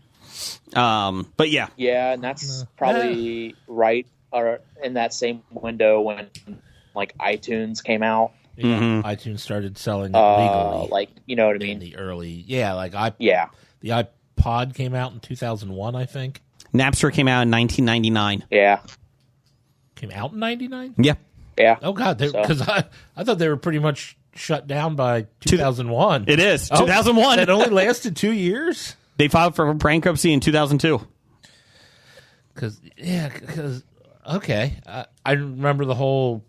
But yeah. Yeah, and that's probably right or in that same window when like iTunes came out. Yeah, iTunes started selling it legally. Like, you know what I mean? In the early, the iPod came out in 2001, I think. Napster came out in 1999. Yeah. Came out in 99? Yeah. Yeah. Oh, God, because I thought they were pretty much shut down by 2001. It is. 2001. It only lasted 2 years? They filed for bankruptcy in 2002. Okay. I remember the whole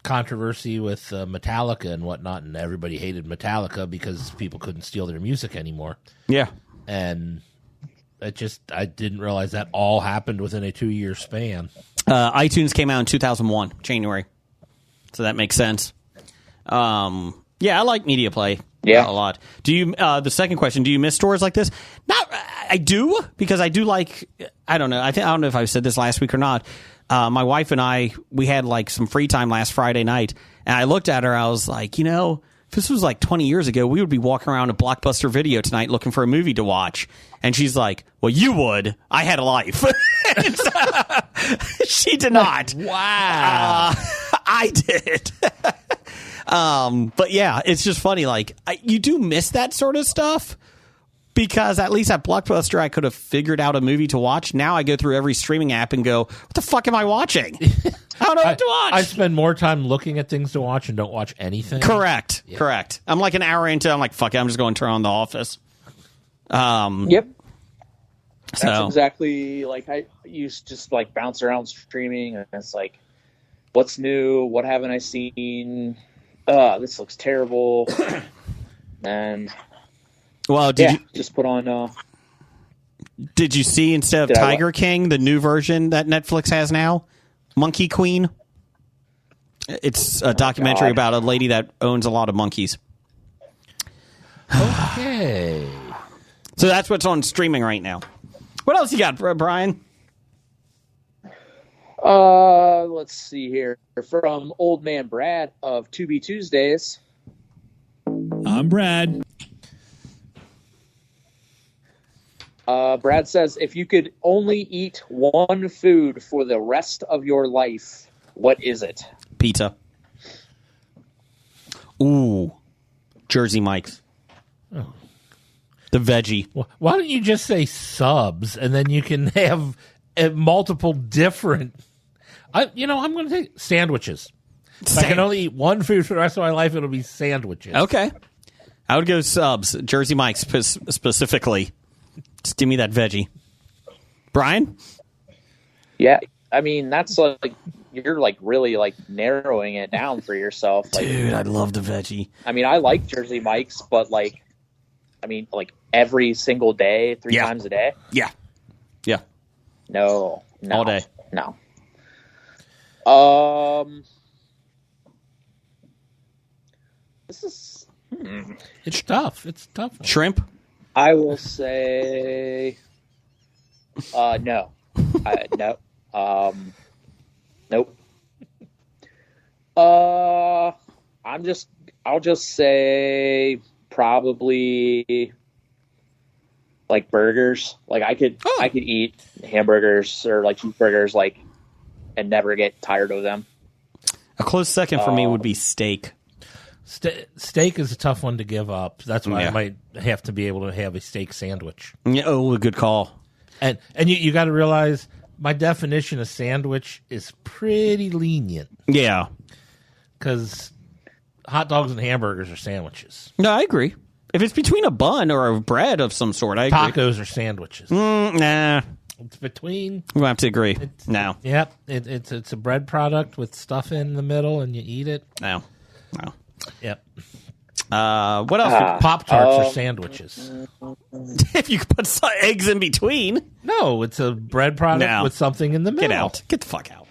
controversy with Metallica and whatnot, and everybody hated Metallica because people couldn't steal their music anymore. Yeah. And I didn't realize that all happened within a 2-year span. iTunes came out in 2001, January. So that makes sense. Yeah, I like Media Play. Yeah, a lot. Do you? The second question: do you miss stores like this? Not. I do, because I do like. I don't know. I don't know if I said this last week or not. My wife and we had like some free time last Friday night, and I looked at her. I was like, if this was like 20 years ago, we would be walking around a Blockbuster Video tonight looking for a movie to watch. And she's like, "Well, you would. I had a life." She did not. Wow. I did. But yeah, it's just funny. Like, you do miss that sort of stuff, because at least at Blockbuster, I could have figured out a movie to watch. Now I go through every streaming app and go, what the fuck am I watching? I don't know what to watch. I spend more time looking at things to watch and don't watch anything. Correct. Yeah. Correct. I'm like an hour into, I'm like, fuck it, I'm just going to turn on The Office. Yep. So. That's exactly like I used to just like bounce around streaming, and it's like, what's new? What haven't I seen? This looks terrible. And well, you just put on? Did you see, instead of Tiger King, the new version that Netflix has now, Monkey Queen? It's a documentary about a lady that owns a lot of monkeys. Okay. So that's what's on streaming right now. What else you got, Brian? Let's see here. From Old Man Brad of 2B Tuesdays. I'm Brad. Brad says, if you could only eat one food for the rest of your life, what is it? Pizza. Ooh. Jersey Mike's. Oh. The veggie. Why don't you just say subs, and then you can have multiple different... I'm going to take sandwiches. If I can only eat one food for the rest of my life, it'll be sandwiches. Okay. I would go subs. Jersey Mike's specifically. Just give me that veggie. Brian? Yeah, I mean, that's like, you're like really like narrowing it down for yourself. Like, dude, I love the veggie. I mean, I like Jersey Mike's, but like, I mean, like every single day, 3 times a day? Yeah. Yeah. No. All day. No. This is... It's tough. It's tough. Shrimp? I will say... no. No. Nope. I'll just say probably like burgers. Like I could eat hamburgers or like cheeseburgers like and never get tired of them. A close second for me would be steak. Steak is a tough one to give up. That's why I might have to be able to have a steak sandwich. Yeah, a good call. And you got to realize my definition of sandwich is pretty lenient. Yeah. Because hot dogs and hamburgers are sandwiches. No, I agree. If it's between a bun or a bread of some sort, I agree. Tacos are sandwiches. Nah. It's between. We'll have to agree. No. Yep. It's a bread product with stuff in the middle, and you eat it. No. Yep. What else? Pop-Tarts or sandwiches? If you could put eggs in between. No, it's a bread product with something in the middle. Get out. Get the fuck out.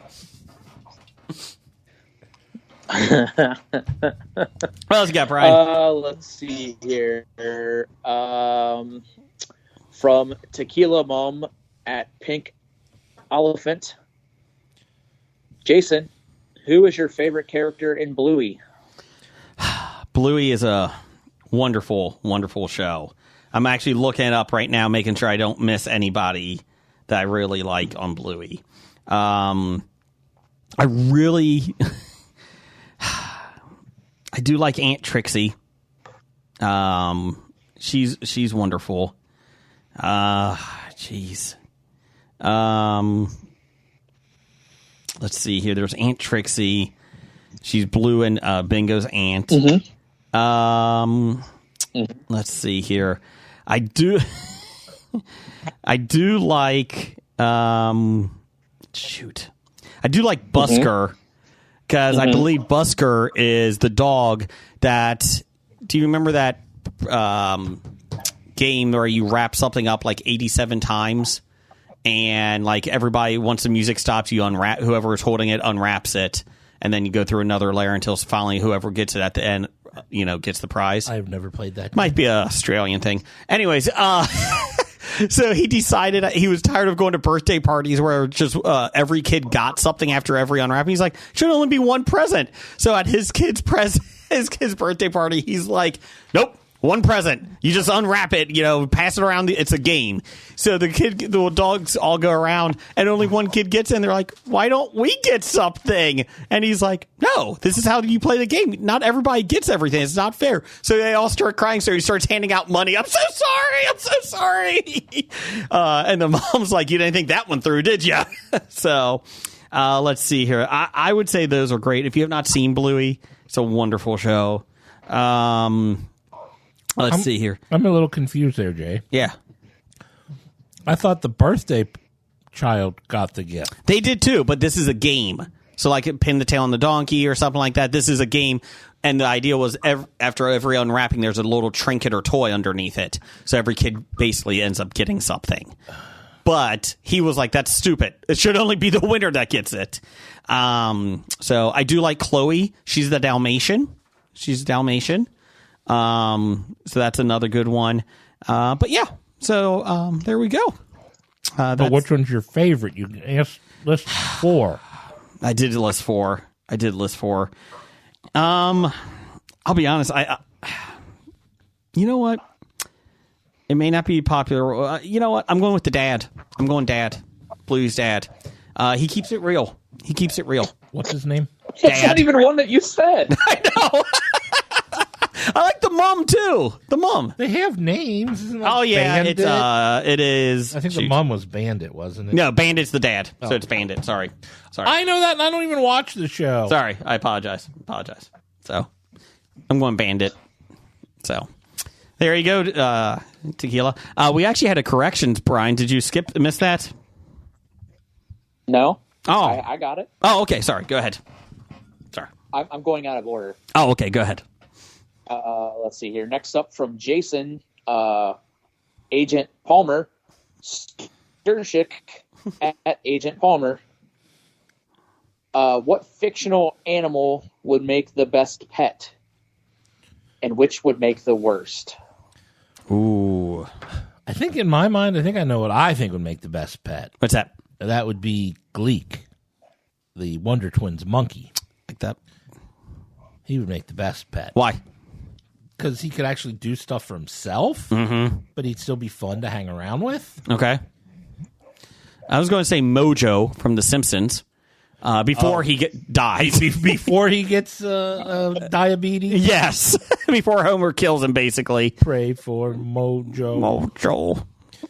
What else you got, Brian? Let's see here. From Tequila Mom at Pink Elephant. Jason, who is your favorite character in Bluey? Bluey is a wonderful, wonderful show. I'm actually looking it up right now, making sure I don't miss anybody that I really like on Bluey. I really... I do like Aunt Trixie. She's wonderful. Jeez. Let's see here. There's Aunt Trixie. She's Blue and Bingo's aunt. Mm-hmm. Let's see here. I do like I do like Busker. Because I believe Busker is the dog that... Do you remember that game where you wrap something up like 87 times? And like everybody, once the music stops, you unwrap... Whoever is holding it unwraps it. And then you go through another layer until finally whoever gets it at the end, gets the prize. I've never played that. Might be an Australian thing. Anyways, so he decided he was tired of going to birthday parties where just every kid got something after every unwrapping. He's like, should only be one present. So at his kid's birthday party, he's like, nope, one present. You just unwrap it, pass it around. It's a game. So the dogs all go around, and only one kid gets in. They're like, why don't we get something? And he's like, no, this is how you play the game. Not everybody gets everything. It's not fair. So they all start crying. So he starts handing out money. I'm so sorry. And the mom's like, you didn't think that one through, did you? So let's see here. I would say those are great. If you have not seen Bluey, it's a wonderful show. Let's see here. I'm a little confused there, Jay. Yeah. I thought the birthday child got the gift. They did too, but this is a game. So like pin the tail on the donkey or something like that. This is a game. And the idea was after every unwrapping, there's a little trinket or toy underneath it. So every kid basically ends up getting something. But he was like, that's stupid. It should only be the winner that gets it. So I do like Chloe. She's the Dalmatian. So that's another good one. But yeah, so there we go. But which one's your favorite? You list 4. I did list 4. I'll be honest. You know what? It may not be popular. You know what? I'm going with the dad. I'm going dad. Bluey's dad. He keeps it real. What's his name? It's not even one that you said. I know. I like the mom too. The mom. They have names. Isn't it like Bandit? It is. I think the mom was Bandit, wasn't it? No, Bandit's the dad. So it's Bandit. Sorry. I know that, and I don't even watch the show. Sorry, I apologize. So I'm going Bandit. So there you go, Tequila. We actually had a corrections, Brian. Did you miss that? No. Oh, I got it. Oh, okay. Sorry. Go ahead. Sorry. I'm going out of order. Oh, okay. Go ahead. Let's see here. Next up from Jason, Agent Palmer, Sturshik at Agent Palmer. What fictional animal would make the best pet, and which would make the worst? Ooh. I think in my mind, I know what I think would make the best pet. What's that? That would be Gleek, the Wonder Twins monkey. Like that? He would make the best pet. Why? Because he could actually do stuff for himself, but he'd still be fun to hang around with. Okay. I was going to say Mojo from The Simpsons before he dies. Before he gets diabetes? Yes. Before Homer kills him, basically. Pray for Mojo.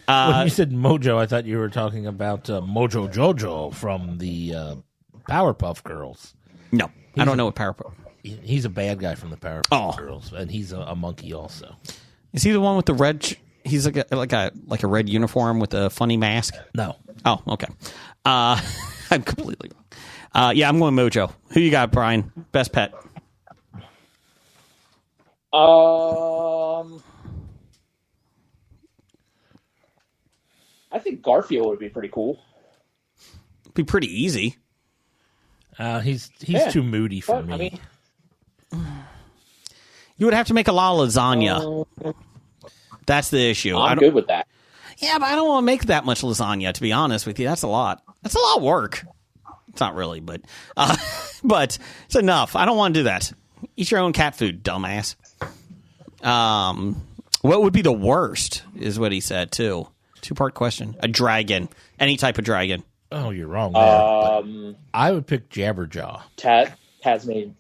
When you said Mojo, I thought you were talking about Mojo Jojo from the Powerpuff Girls. No, I don't know what Powerpuff... He's a bad guy from the Powerpuff Girls, and he's a monkey also. Is he the one with the red? He's like a red uniform with a funny mask. No. Oh, okay. I'm completely wrong. Yeah, I'm going Mojo. Who you got, Brian? Best pet. I think Garfield would be pretty cool. Be pretty easy. He's too moody for me. I mean, You would have to make a lot of lasagna. That's the issue. I'm good with that. Yeah, but I don't want to make that much lasagna, to be honest with you. That's a lot. That's a lot of work. It's not really, but but it's enough. I don't want to do that. Eat your own cat food, dumbass. What would be the worst is what he said, too. Two-part question. A dragon. Any type of dragon. Oh, you're wrong there. I would pick Jabberjaw. Tasmanian.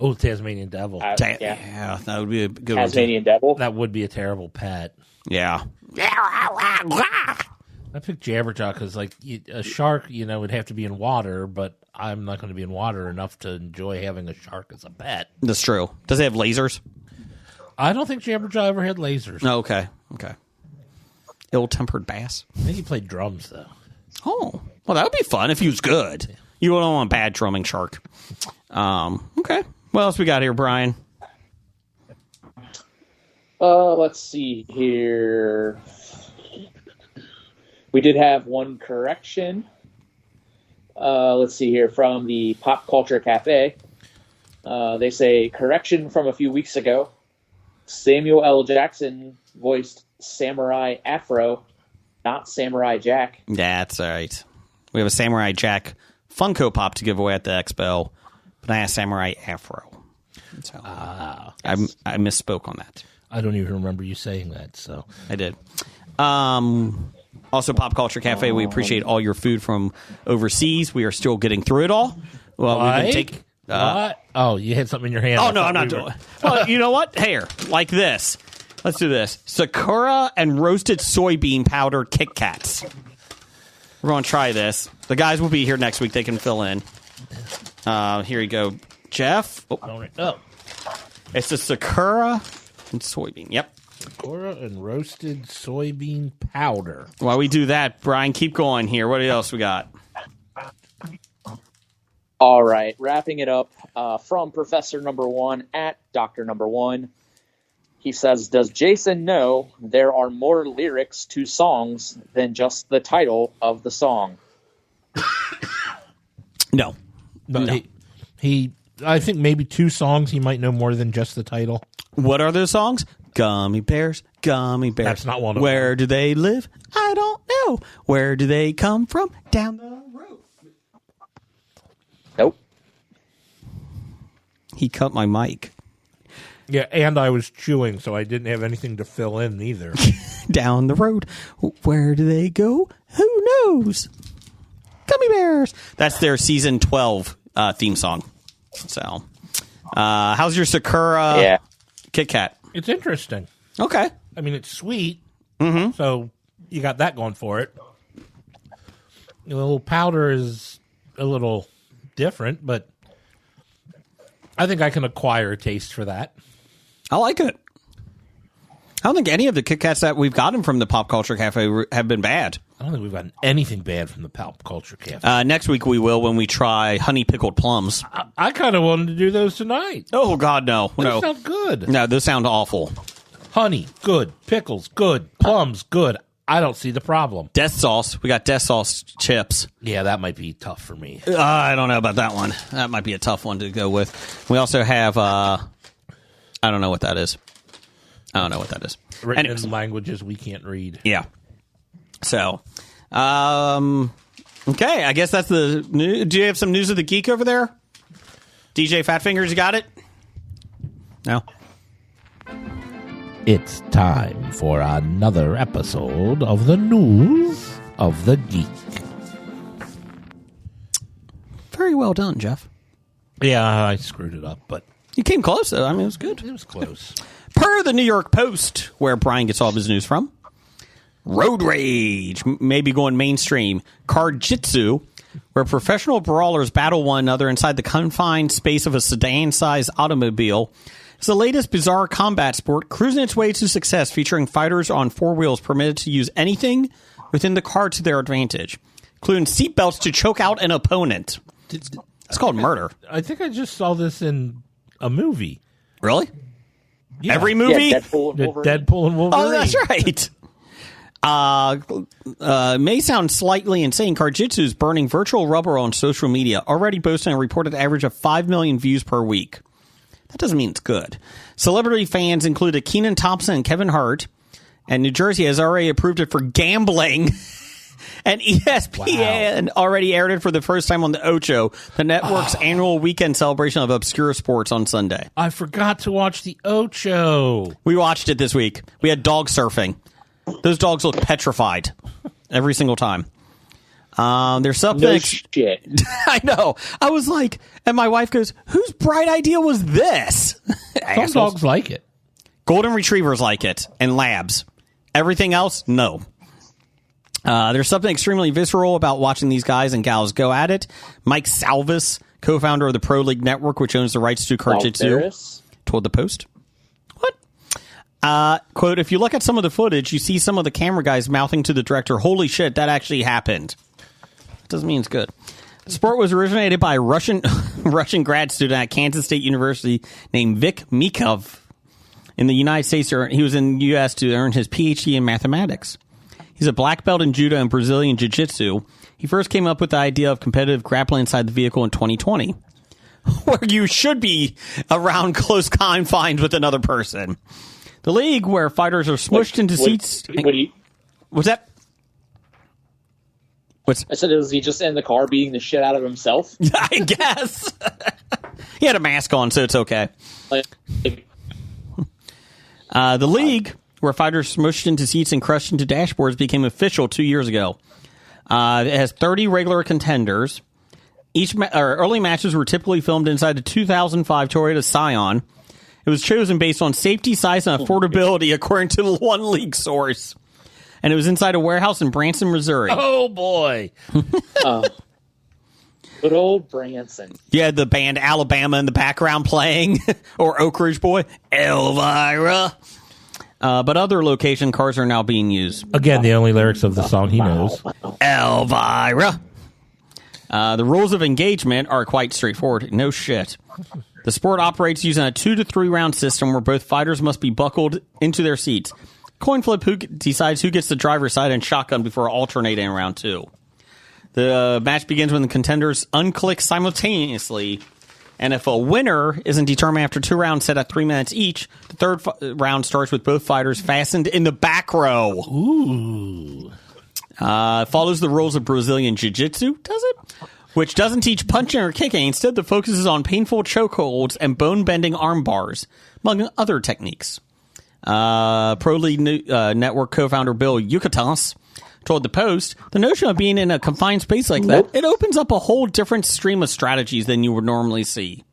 Oh, Tasmanian Devil. Yeah, that would be a good Tasmanian Devil. That would be a terrible pet. Yeah. I picked Jabberjaw because, like, a shark, would have to be in water, but I'm not going to be in water enough to enjoy having a shark as a pet. That's true. Does it have lasers? I don't think Jabberjaw ever had lasers. No, okay. Ill-tempered bass. I think he played drums, though. Oh, well, that would be fun if he was good. You don't want a bad drumming shark. Okay. What else we got here, Brian? Let's see here. We did have one correction. Let's see here from the Pop Culture Cafe. They say, correction from a few weeks ago. Samuel L. Jackson voiced Samurai Afro, not Samurai Jack. That's all right. We have a Samurai Jack Funko Pop to give away at the Expo, but I asked Samurai Afro. So I misspoke on that. I don't even remember you saying that, so. I did. Also, Pop Culture Cafe, we appreciate all your food from overseas. We are still getting through it all. Well, we've been taking... what? Oh, you had something in your hand. Oh, no, I'm not doing it. Well, you know what? Here, like this. Let's do this. Sakura and roasted soybean powder Kit Kats. We're going to try this. The guys will be here next week. They can fill in. Here you go. Jeff. Oh. It's a Sakura and soybean. Yep. Sakura and roasted soybean powder. While we do that, Brian, keep going here. What else we got? All right. Wrapping it up from Professor Number One at Dr. Number One. He says, does Jason know there are more lyrics to songs than just the title of the song? No. He I think maybe 2 songs he might know more than just the title. What are those songs? Gummy bears, gummy bears. That's not one of them. Where do they live? I don't know. Where do they come from? Down the road. Nope. He cut my mic. Yeah, and I was chewing, so I didn't have anything to fill in either. Down the road. Where do they go? Who knows? Gummy bears. That's their season 12 theme song. So, how's your Sakura Kit Kat? It's interesting. Okay. I mean, it's sweet, Mm-hmm. so you got that going for it. The little powder is a little different, but I think I can acquire a taste for that. I like it. I don't think any of the Kit Kats that we've gotten from the Pop Culture Cafe have been bad. I don't think we've gotten anything bad from the Pop Culture Cafe. Next week we will when we try honey pickled plums. I kind of wanted to do those tonight. Oh, God, no. Those sound good. No, those sound awful. Honey, good. Pickles, good. Plums, good. I don't see the problem. Death sauce. We got death sauce chips. Yeah, that might be tough for me. I don't know about that one. That might be a tough one to go with. We also have, I don't know what that is. Written Anyways. in languages we can't read. Yeah. So, okay, I guess that's the news. Do you have some news of the geek over there? DJ Fatfingers, you got it? No? It's time for another episode of the News of the Geek. Very well done, Jeff. Yeah, I screwed it up, but You came close, though. I mean, it was good. it was close. Per the New York Post, where Brian gets all of his news from, road rage, maybe going mainstream, card-jitsu, where professional brawlers battle one another inside the confined space of a sedan-sized automobile, is the latest bizarre combat sport cruising its way to success, featuring fighters on 4 wheels permitted to use anything within the car to their advantage, including seatbelts to choke out an opponent. It's called murder. I think I just saw this in a movie. Really? Yeah. Every movie? Yeah, Deadpool and The Wolverine. Deadpool and Wolverine. Oh, that's right. May sound slightly insane. Karjitsu is burning virtual rubber on social media, already boasting a reported average of 5 million views per week. That doesn't mean it's good. Celebrity fans included Kenan Thompson and Kevin Hart, and New Jersey has already approved it for gambling. And ESPN already aired it for the first time on the Ocho, the network's annual weekend celebration of obscure sports on Sunday. I forgot to watch the Ocho. We watched it this week. We had dog surfing. Those dogs look petrified every single time. There's something. No shit. I know. I was like, and my wife goes, "Whose bright idea was this?" Some dogs like it. Golden retrievers like it, and labs. Everything else, no. There's something extremely visceral about watching these guys and gals go at it. Mike Salvis, co-founder of the Pro League Network, which owns the rights to Karjitsu, told the Post. What? Quote, if you look at some of the footage, you see some of the camera guys mouthing to the director, "Holy shit, that actually happened." Doesn't mean it's good. The sport was originated by a Russian grad student at Kansas State University named Vik Mikov. In the United States, he was in the U.S. to earn his PhD in mathematics. He's a black belt in judo and Brazilian jiu-jitsu. He first came up with the idea of competitive grappling inside the vehicle in 2020, where you should be around close confines with another person. The league, where fighters are smushed into seats. What's that? I said, was he just in the car beating the shit out of himself? I guess. He had a mask on, so it's okay. The league, where fighters smushed into seats and crushed into dashboards, became official 2 years ago. It has 30 regular contenders. Early matches were typically filmed inside a 2005 Toyota Scion. It was chosen based on safety, size, and affordability, according to one league source. And it was inside a warehouse in Branson, Missouri. Oh, boy. Good old Branson. You had the band Alabama in the background playing, or Oak Ridge Boy, Elvira. But other location cars are now being used. Again, the only lyrics of the song he knows. Elvira. The rules of engagement are quite straightforward. No shit. The sport operates using a 2 to 3 round system where both fighters must be buckled into their seats. Coin flip who decides who gets the driver's side and shotgun before alternating in round 2. The match begins when the contenders unclick simultaneously, and if a winner isn't determined after 2 rounds set at 3 minutes each, the third round starts with both fighters fastened in the back row. Ooh. Follows the rules of Brazilian Jiu-Jitsu, does it? Which doesn't teach punching or kicking. Instead, the focus is on painful chokeholds and bone-bending arm bars, among other techniques. Pro League Network co-founder Bill Yucatas told the Post, the notion of being in a confined space like that, it opens up a whole different stream of strategies than you would normally see.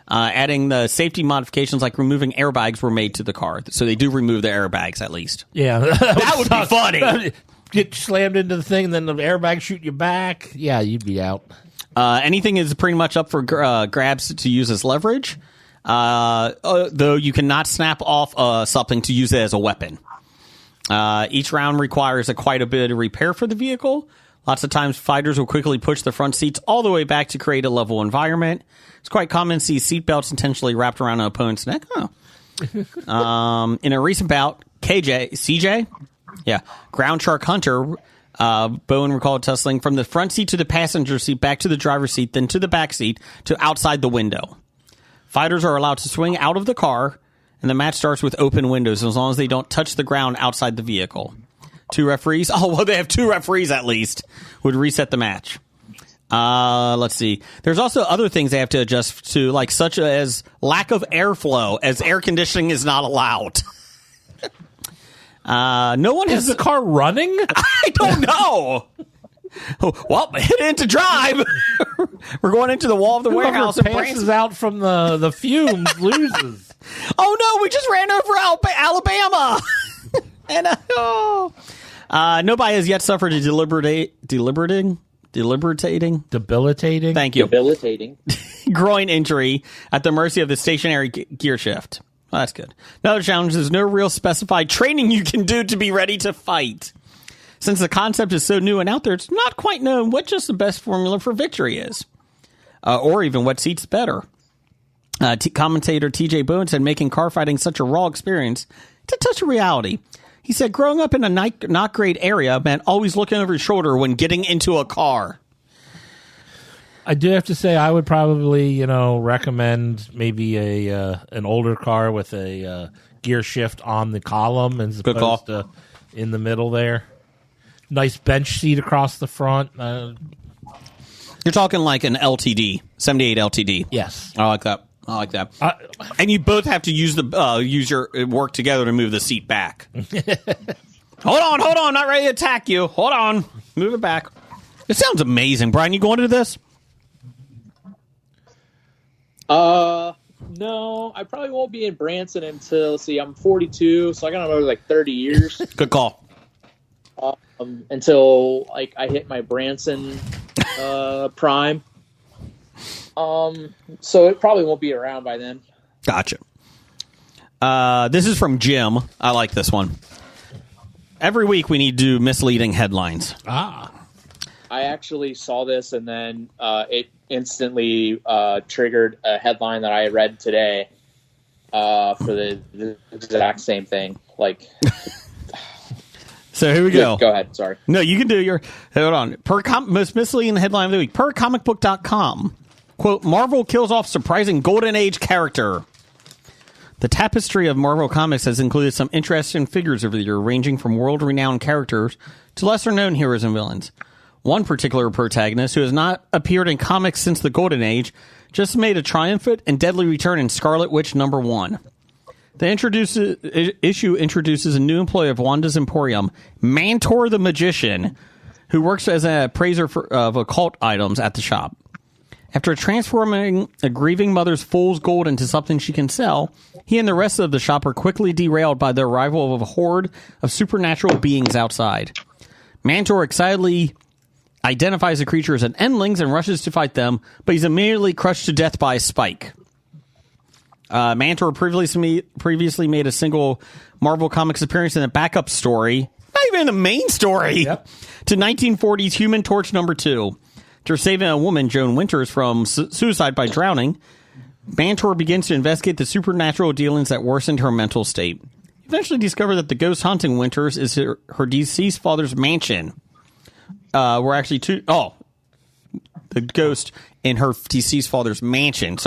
Adding the safety modifications like removing airbags were made to the car. So they do remove the airbags at least. Yeah. That would be funny. Get slammed into the thing, and then the airbag shoot you back. Yeah, you'd be out. Anything is pretty much up for grabs to use as leverage. Though you cannot snap off something to use it as a weapon. Each round requires quite a bit of repair for the vehicle. Lots of times fighters will quickly push the front seats all the way back to create a level environment. It's quite common to see seatbelts intentionally wrapped around an opponent's neck. Oh. In a recent bout, CJ? Yeah. Ground Shark Hunter, Bowen recalled tussling from the front seat to the passenger seat, back to the driver's seat, then to the back seat, to outside the window. Fighters are allowed to swing out of the car, and the match starts with open windows as long as they don't touch the ground outside the vehicle. 2 referees, they have 2 referees at least, would reset the match. Let's see. There's also other things they have to adjust to, like such as lack of airflow, as air conditioning is not allowed. No one has the car running? I don't know. Well, hit it into drive. We're going into the wall of the warehouse. Whoever passes out from the fumes loses. Oh no, we just ran over Alabama. And nobody has yet suffered a debilitating. Thank you. Debilitating. Groin injury at the mercy of the stationary gear shift. Well, that's good. Another challenge is no real specified training you can do to be ready to fight. Since the concept is so new and out there, it's not quite known what just the best formula for victory is. Or even what seats better. Commentator TJ Boone said making car fighting such a raw experience, it's a touch of reality. He said growing up in a not great area meant always looking over his shoulder when getting into a car. I do have to say I would probably, recommend maybe an older car with a gear shift on the column as opposed to in the middle there. Nice bench seat across the front. You're talking like an LTD, 78 LTD. Yes. I like that. And you both have to use your work together to move the seat back. Hold on, not ready to attack you. Hold on, move it back. It sounds amazing, Brian. You going to this? No, I probably won't be in Branson until, let's see, I'm 42, so I got another 30 years. Good call. Until I hit my Branson prime. So it probably won't be around by then. Gotcha. This is from Jim. I like this one. Every week we need to do misleading headlines. I actually saw this and then it instantly triggered a headline that I read today for the exact same thing. So here we go. Go ahead. Sorry. No, you can do your... Hold on. Most misleading headline of the week. Per comicbook.com, quote, Marvel kills off surprising Golden Age character. The tapestry of Marvel Comics has included some interesting figures over the year, ranging from world-renowned characters to lesser-known heroes and villains. One particular protagonist, who has not appeared in comics since the Golden Age, just made a triumphant and deadly return in Scarlet Witch #1. The issue introduces a new employee of Wanda's Emporium, Mantor the Magician, who works as an appraiser of occult items at the shop. After transforming a grieving mother's fool's gold into something she can sell, he and the rest of the shop are quickly derailed by the arrival of a horde of supernatural beings outside. Mantor excitedly identifies the creature as an endlings and rushes to fight them, but he's immediately crushed to death by a spike. Mantor previously made a single Marvel Comics appearance in a backup story, not even in the main story, to 1940's Human Torch #2. After saving a woman, Joan Winters, from suicide by drowning, Mantor begins to investigate the supernatural dealings that worsened her mental state. He eventually discovered that the ghost haunting Winters is her deceased father's mansion. The ghost in her deceased father's mansion,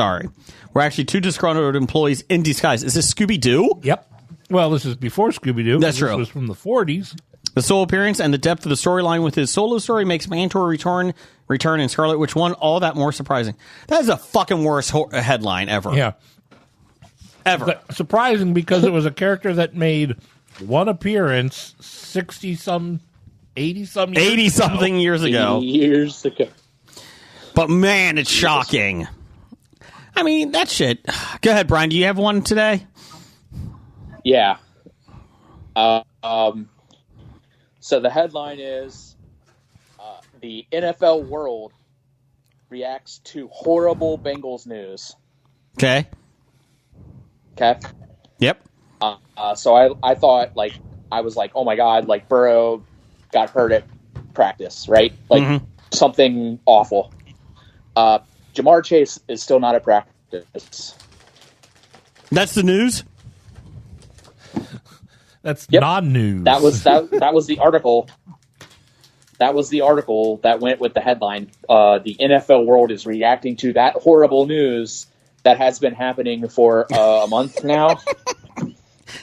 were actually two disgruntled employees in disguise. Is this Scooby-Doo? Yep. Well, this is before Scooby-Doo. That's true. This was from the 40s. The sole appearance and the depth of the storyline with his solo story makes Mantor return in Scarlet Witch 1 all that more surprising. That is the fucking worst headline ever. Yeah. Ever. Surprising because it was a character that made one appearance 80-some years ago. 80-something years ago. Years ago. But man, it's shocking. I mean, that shit. Go ahead, Brian. Do you have one today? Yeah. So the headline is the NFL world reacts to horrible Bengals news. Okay. Yep. So I thought, I was like, oh my God, Burrow got hurt at practice, right? Something awful. Jamar Chase is still not at practice. That's the news? That's non-news. That was the article. That was the article that went with the headline. The NFL world is reacting to that horrible news that has been happening for a month now.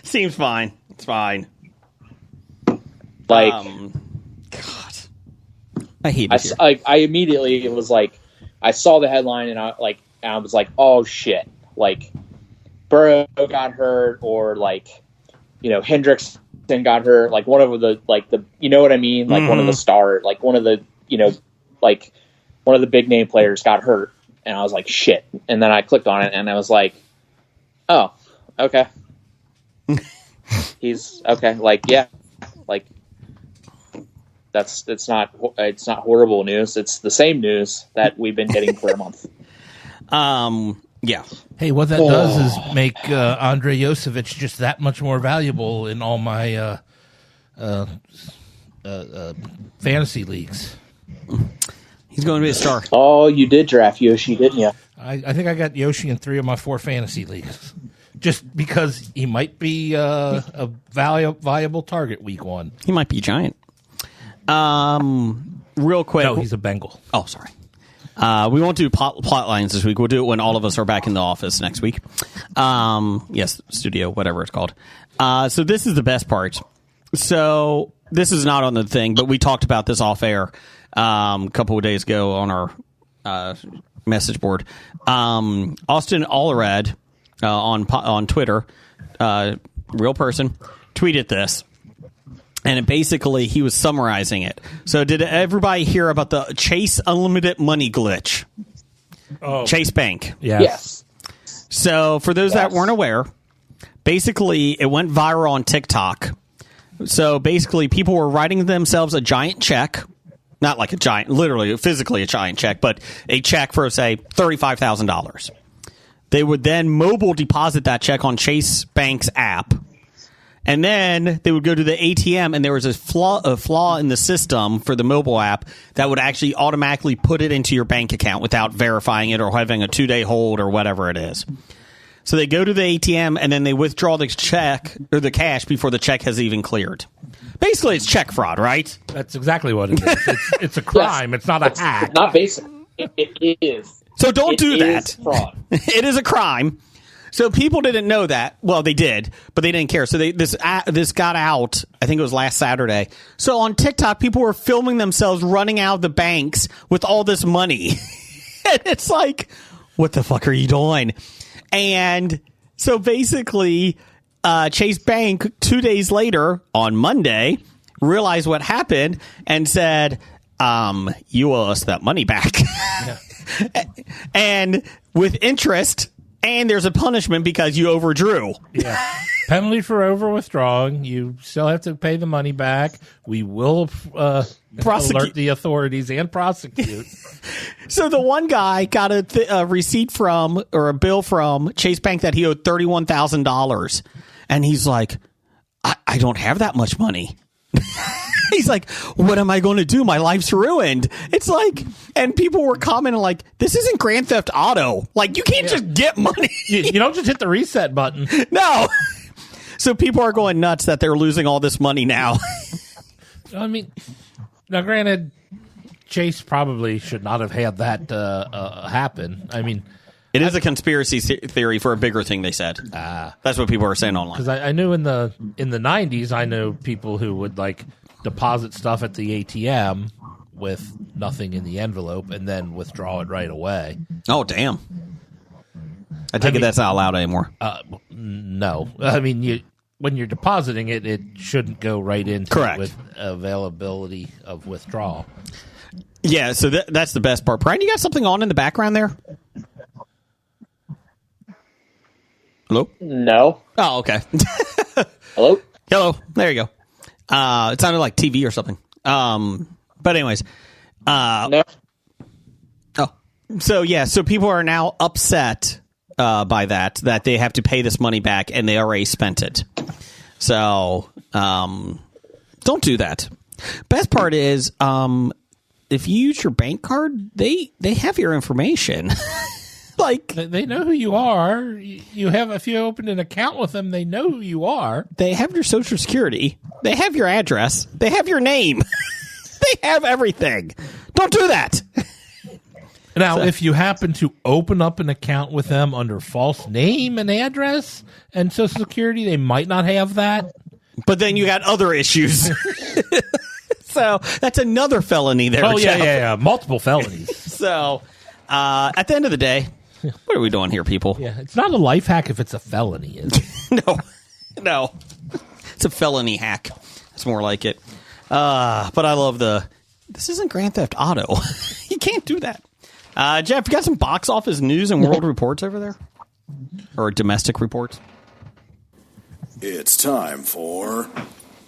Seems fine. It's fine. God, I hate it. I immediately was like, I saw the headline and I was like, oh shit! Burrow got hurt, or Hendrickson got hurt. One of the you know what I mean? One of the stars, one of the one of the big name players got hurt, and I was like, shit. And then I clicked on it and I was like, oh, okay. He's okay. It's not horrible news. It's the same news that we've been getting for a month. Yeah. Hey, what that does is make Andrei Yosevich just that much more valuable in all my fantasy leagues. He's going to be a star. Oh, you did draft Yoshi, didn't you? I think I got Yoshi in 3 of my 4 fantasy leagues. Just because he might be a viable target week 1. He might be giant. Real quick. No, he's a Bengal. Oh, sorry. We won't do plot lines this week. We'll do it when all of us are back in the office next week. Yes, studio, whatever it's called. So this is the best part. So this is not on the thing, but we talked about this off air a couple of days ago on our message board. Austin Allred on Twitter, real person, tweeted this. And basically, he was summarizing it. So did everybody hear about the Chase Unlimited Money glitch? Oh. Chase Bank. Yes. So for those that weren't aware, basically, it went viral on TikTok. So basically, people were writing themselves a giant check. Not like a giant, literally, physically a giant check, but a check for, say, $35,000. They would then mobile deposit that check on Chase Bank's app. And then they would go to the ATM, and there was a flaw in the system for the mobile app that would actually automatically put it into your bank account without verifying it or having a 2-day hold or whatever it is. So they go to the ATM, and then they withdraw the check or the cash before the check has even cleared. Basically, it's check fraud, right? That's exactly what it is. It's a crime. Yes. It's not a hack. Not basic. It is. So don't do that. It is fraud. It is a crime. So people didn't know that. Well, they did, but they didn't care. So this got out, I think it was last Saturday. So on TikTok, people were filming themselves running out of the banks with all this money. And it's like, what the fuck are you doing? And so basically, Chase Bank, 2 days later, on Monday, realized what happened and said, you owe us that money back. Yeah. And with interest... And there's a punishment because you overdrew. Yeah. Penalty for over withdrawing. You still have to pay the money back. We will alert the authorities and prosecute. So the one guy got a receipt from, or a bill from Chase Bank that he owed $31,000. And he's like, I don't have that much money. He's like, what am I going to do? My life's ruined. It's like, and people were commenting like, this isn't Grand Theft Auto. Like, you can't just get money. You don't just hit the reset button. No. So people are going nuts that they're losing all this money now. I mean, now granted, Chase probably should not have had that happen. I mean, it is a conspiracy theory for a bigger thing, they said. That's what people are saying online. Because I knew in the 90s, I know people who would like deposit stuff at the ATM with nothing in the envelope and then withdraw it right away. Oh, damn. I take it that's not allowed anymore. No. I mean, when you're depositing it, it shouldn't go right into Correct. With availability of withdrawal. Yeah, so that's the best part. Brian, you got something on in the background there? Hello? No. Oh, okay. Hello? Hello. There you go. It sounded like TV or something. But anyways. No. Oh. So, yeah. So people are now upset by that they have to pay this money back and they already spent it. So, don't do that. Best part is, if you use your bank card, they have your information. Like, they know who you are. If you opened an account with them, they know who you are. They have your Social Security. They have your address. They have your name. They have everything. Don't do that. Now, if you happen to open up an account with them under false name and address and Social Security, they might not have that. But then you got other issues. So that's another felony there. Oh, yeah. Multiple felonies. So at the end of the day, what are we doing here, people? Yeah, it's not a life hack if it's a felony, is it? No. It's a felony hack. It's more like it. But I love this isn't Grand Theft Auto. You can't do that. Jeff, you got some box office news and world reports over there? Or domestic reports? It's time for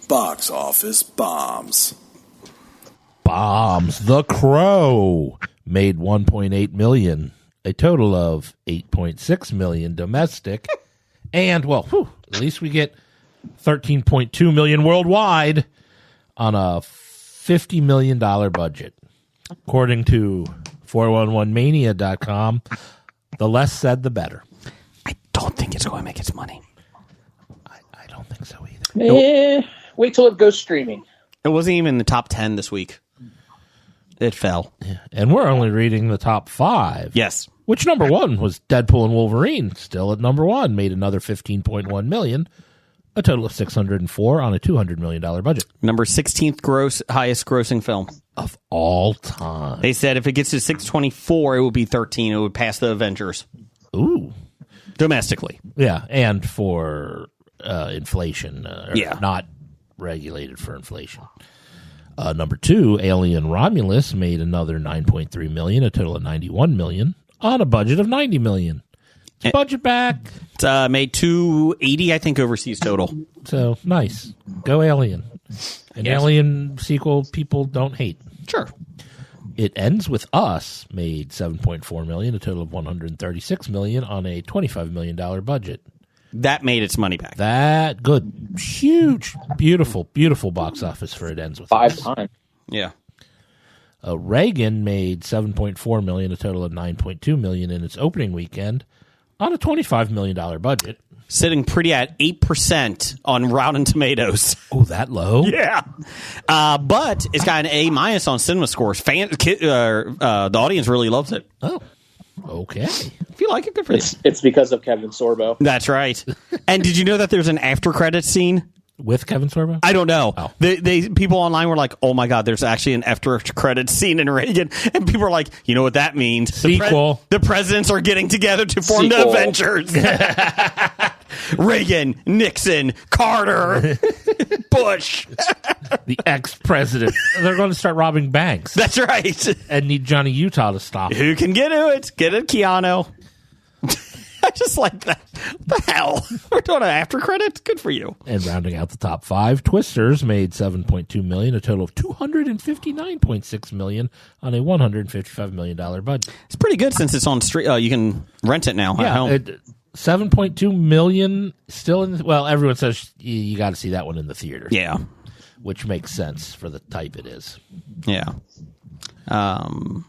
Box Office Bombs. Bombs. The Crow made $1.8 million, a total of $8.6 million domestic, and at least we get $13.2 million worldwide on a $50 million budget. According to 411mania.com, the less said, the better. I don't think it's going to make its money. I don't think so either. Wait till it goes streaming. It wasn't even in the top 10 this week. It fell. Yeah. And we're only reading the top 5. Yes. Which number 1 was Deadpool and Wolverine, still at number 1, made another $15.1 million, a total of $604 on a $200 million budget. Number 16th highest grossing film Of all time. They said if it gets to 624, it would be 13. It would pass the Avengers. Ooh. Domestically. Yeah, and for inflation. Yeah. Not regulated for inflation. Number 2, Alien Romulus, made another $9.3 million, a total of $91 million, on a budget of $90 million. It's budget back. It's made $280, I think, overseas total. So, nice. Go Alien. An Alien sequel people don't hate. Sure. It Ends With Us made $7.4 million, a total of $136 million on a $25 million budget. That made its money back. That good. Huge. Beautiful, beautiful box office for It Ends With Us. 5 times. Yeah. Reagan made $7.4 million, a total of $9.2 million in its opening weekend on a $25 million budget. Sitting pretty at 8% on Rotten Tomatoes. Oh, that low? Yeah. But it's got an A- on Cinema Scores. The audience really loves it. Oh, okay. If you like it, good for you. It's because of Kevin Sorbo. That's right. And did you know that there's an after credits scene? With Kevin Sorbo? I don't know. Oh. They people online were like, "Oh my God, there's actually an after credits scene in Reagan," and people are like, "You know what that means? Sequel. The presidents are getting together to form the Sequel. Avengers." Reagan, Nixon, Carter, Bush. The ex-president. They're going to start robbing banks That's right. and need Johnny Utah to stop them. Who can get to it? Get it, Keanu. I just like that. What the hell? We're doing an after credit? Good for you. And rounding out the top 5, Twisters made $7.2 million, a total of $259.6 million on a $155 million budget. It's pretty good since it's on street. You can rent it now at home. 7.2 million still in. Well, everyone says you got to see that one in the theater. Yeah. Which makes sense for the type it is. Yeah. What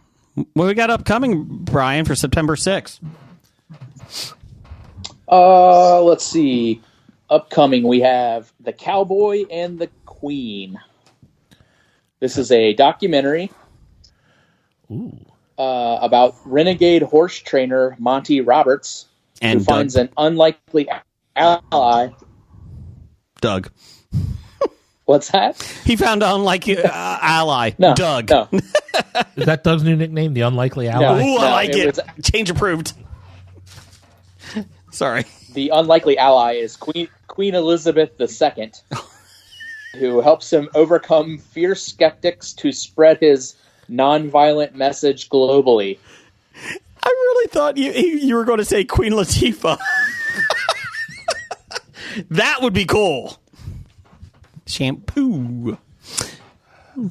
we got upcoming, Brian, for September 6th? Let's see. Upcoming, we have The Cowboy and the Queen. This is a documentary about renegade horse trainer Monty Roberts, And who finds an unlikely ally. Doug. What's that? He found an unlikely ally. No, Doug. No, Is that Doug's new nickname, the Unlikely Ally? Ooh, I No, like it. it Change approved. Sorry. the unlikely ally is Queen Elizabeth II, who helps him overcome fierce skeptics to spread his nonviolent message globally. I really thought you were going to say Queen Latifah. That would be cool. Shampoo.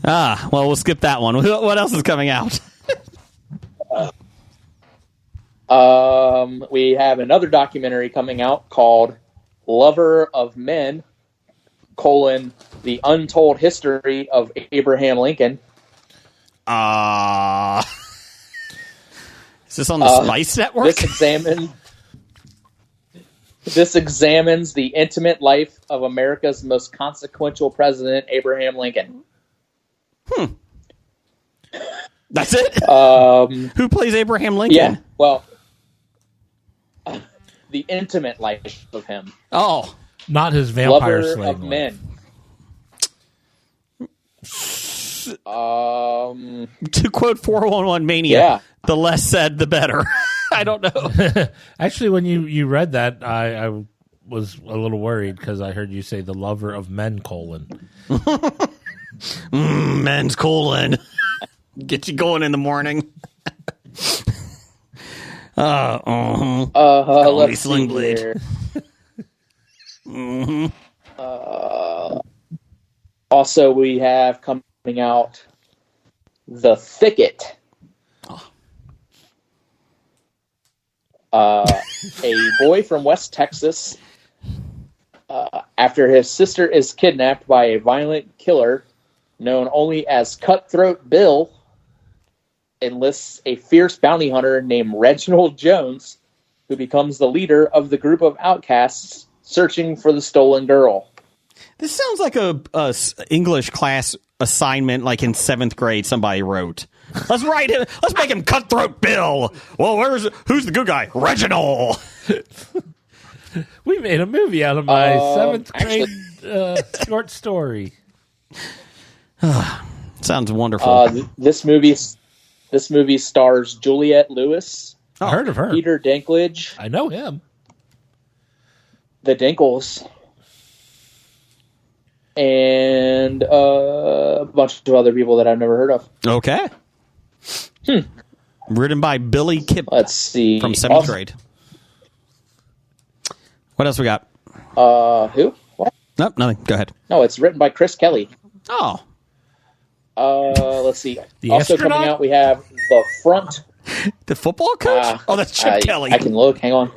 Well, we'll skip that one. What else is coming out? We have another documentary coming out called Lover of Men, the Untold History of Abraham Lincoln. Is this on the Spice Network? This examines the intimate life of America's most consequential president, Abraham Lincoln. That's it? Who plays Abraham Lincoln? Yeah, well, the intimate life of him. Oh. Not his vampire Lover slaying of life. Men. To quote 411 Mania, Yeah. the less said, the better. I don't know. Actually, when you read that, I was a little worried because I heard you say the lover of men, : Men's colon. Get you going in the morning. Let's Sling see Blade. here. Also, we have coming out The Thicket. A boy from West Texas, after his sister is kidnapped by a violent killer known only as Cutthroat Bill, enlists a fierce bounty hunter named Reginald Jones, who becomes the leader of the group of outcasts searching for the stolen girl. This sounds like a English class assignment, like in 7th grade. Somebody wrote. Let's write him. Let's make him Cutthroat Bill. Well, who's the good guy? Reginald. We made a movie out of my 7th grade short story. Sounds wonderful. This movie stars Juliette Lewis. I heard of her. Peter Dinklage. I know him. The Dinkles. And a bunch of other people that I've never heard of. Okay. Written by Billy Kip. Let's see. From 7th grade. What else we got? Who? What? Nope, nothing. Go ahead. No, it's written by Chris Kelly. Oh. Let's see. The also astronaut? coming out, we have The Front. The football coach? That's Chip Kelly. I can look. Hang on.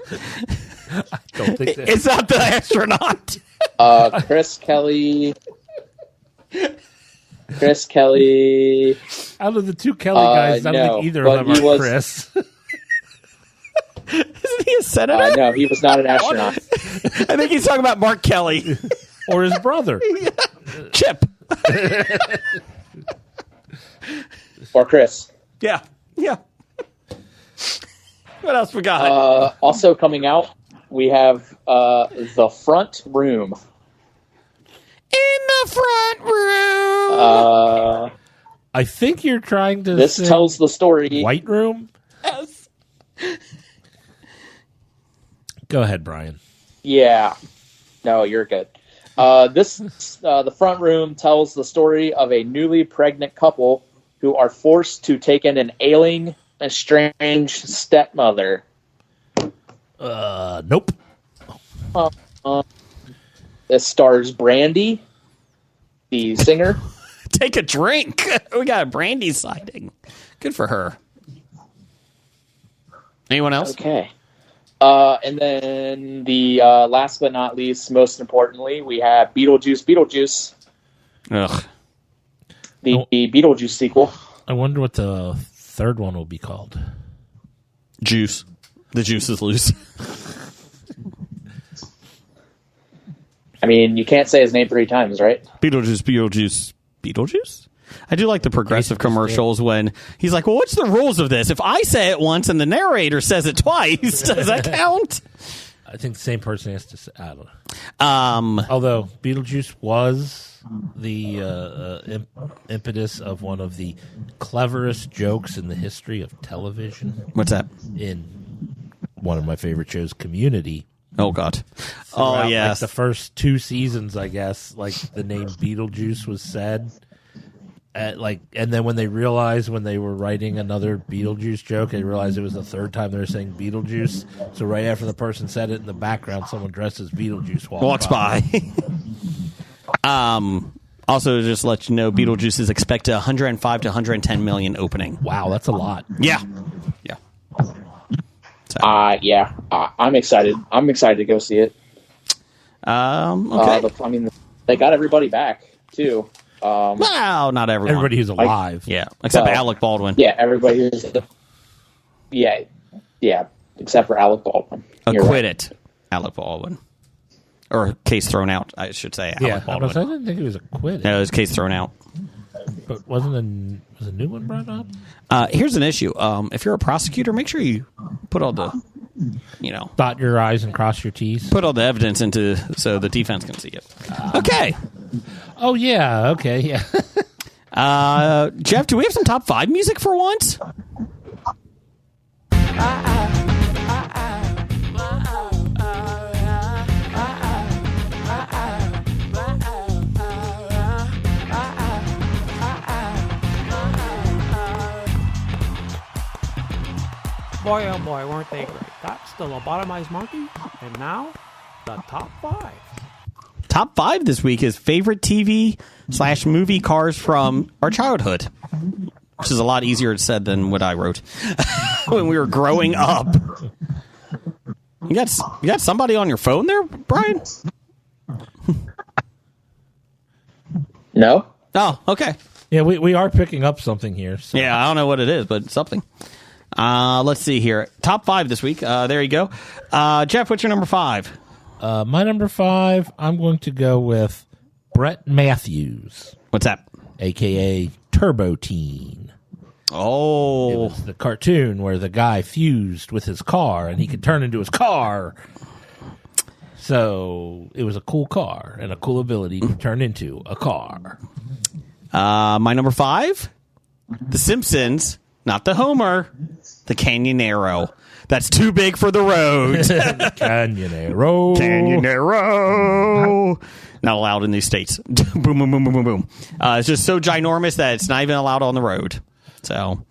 I don't think that. It's not the astronaut. Chris Kelly. Chris Kelly. Out of the two Kelly guys, I don't think either of them are Chris. Isn't he a senator? No, he was not an astronaut. I think he's talking about Mark Kelly. Or his brother. Chip. Or Chris. Yeah. What else we got? Also coming out, we have The Front Room. In the front room. I think you're trying to This tells the story. White Room? Yes. Go ahead, Brian. Yeah. No, you're good. The Front Room tells the story of a newly pregnant couple who are forced to take in an ailing, estranged stepmother. Nope. This stars Brandy, the singer. Take a drink. We got a Brandy sighting. Good for her. Anyone else? Okay. And then the last but not least, most importantly, we have Beetlejuice. Ugh. The Beetlejuice sequel. I wonder what the third one will be called. Juice. The juice is loose. I mean, you can't say his name 3 times, right? Beetlejuice. I do like the progressive commercials when he's like, well, what's the rules of this? If I say it once and the narrator says it twice, does that count? I think the same person has to say, I don't know. Although Beetlejuice was the impetus of one of the cleverest jokes in the history of television. What's that? In one of my favorite shows, Community. Oh, God. Throughout, yes. Like the first 2 seasons, I guess, like the name Beetlejuice was said. And then when they realized when they were writing another Beetlejuice joke, they realized it was the 3rd time they were saying Beetlejuice. So right after the person said it in the background, someone dressed as Beetlejuice walks by. Also, just to let you know, Beetlejuice is expected 105 to 110 million opening. Wow, that's a lot. Yeah. So. I'm excited. I'm excited to go see it. Okay. They got everybody back too. Well, not everyone. Everybody who's alive. Except Alec Baldwin. Yeah, everybody who's. Yeah, except for Alec Baldwin. Acquitted, Alec Baldwin. Or case thrown out, I should say. Alec Baldwin. I didn't think he was acquitted. No, it was case thrown out. But was a new one brought up? Here's an issue. If you're a prosecutor, make sure you put all the, dot your I's and cross your T's. Put all the evidence into so the defense can see it. Okay. Oh yeah. Okay. Yeah. Jeff, do we have some top 5 music for once? Boy, oh boy, weren't they great. That's the lobotomized monkey. And now, the top 5. Top 5 this week is favorite TV/movie cars from our childhood, which is a lot easier said than what I wrote when we were growing up. You got somebody on your phone there, Brian? No. Oh, okay. Yeah, we are picking up something here. So. Yeah, I don't know what it is, but something. Let's see here. Top 5 this week. There you go. Jeff, what's your number 5? My number 5, I'm going to go with Brett Matthews. What's that? A.K.A. Turbo Teen. Oh. It was the cartoon where the guy fused with his car and he could turn into his car. So it was a cool car and a cool ability to turn into a car. My number 5? The Simpsons. Not the Homer. The Canyonero. That's too big for the road. Canyonero. Canyonero. Not allowed in these states. Boom, boom, boom, boom, boom, boom. It's just so ginormous that it's not even allowed on the road. So,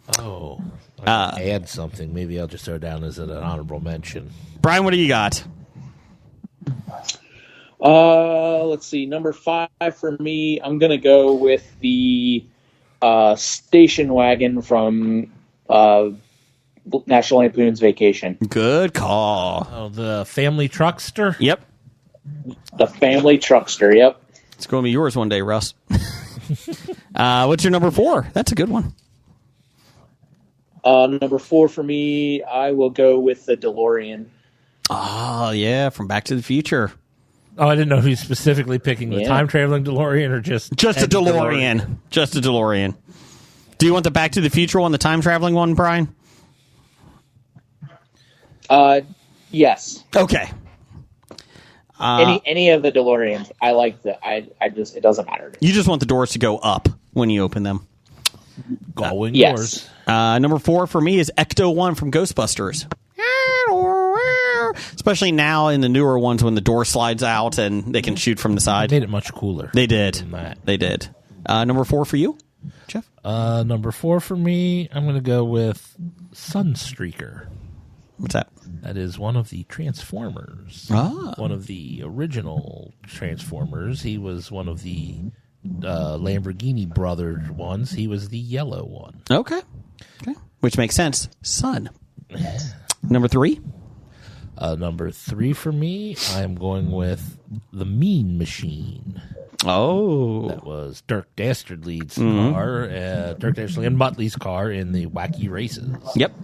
add something. Maybe I'll just throw it down as an honorable mention. Brian, what do you got? Let's see. Number 5 for me, I'm going to go with the station wagon from National Lampoon's Vacation. Good call. Oh, the family truckster? Yep. The family truckster, yep. It's going to be yours one day, Russ. What's your number 4? That's a good one. Number 4 for me, I will go with the DeLorean. Oh, yeah, from Back to the Future. Oh, I didn't know who's specifically picking the time-traveling DeLorean or just... Just a DeLorean. Just a DeLorean. Do you want the Back to the Future one, the time-traveling one, Brian? Yes. Okay. Any of the DeLoreans, I like I just, it doesn't matter. You just want the doors to go up when you open them. Going yes. doors. Number 4 for me is Ecto 1 from Ghostbusters. Especially now in the newer ones when the door slides out and they can shoot from the side. They made it much cooler. They did. They did. Number 4 for you, Jeff? Number 4 for me, I'm going to go with Sunstreaker. What's that? That is one of the Transformers. One of the original Transformers. He was one of the Lamborghini brothers ones. He was the yellow one. Okay. Which makes sense. Sun. Number 3? Number 3 for me, I'm going with the Mean Machine. Oh. That was Dirk Dastardly's car, Dirk Dastardly and Muttley's car in the Wacky Races. Yep.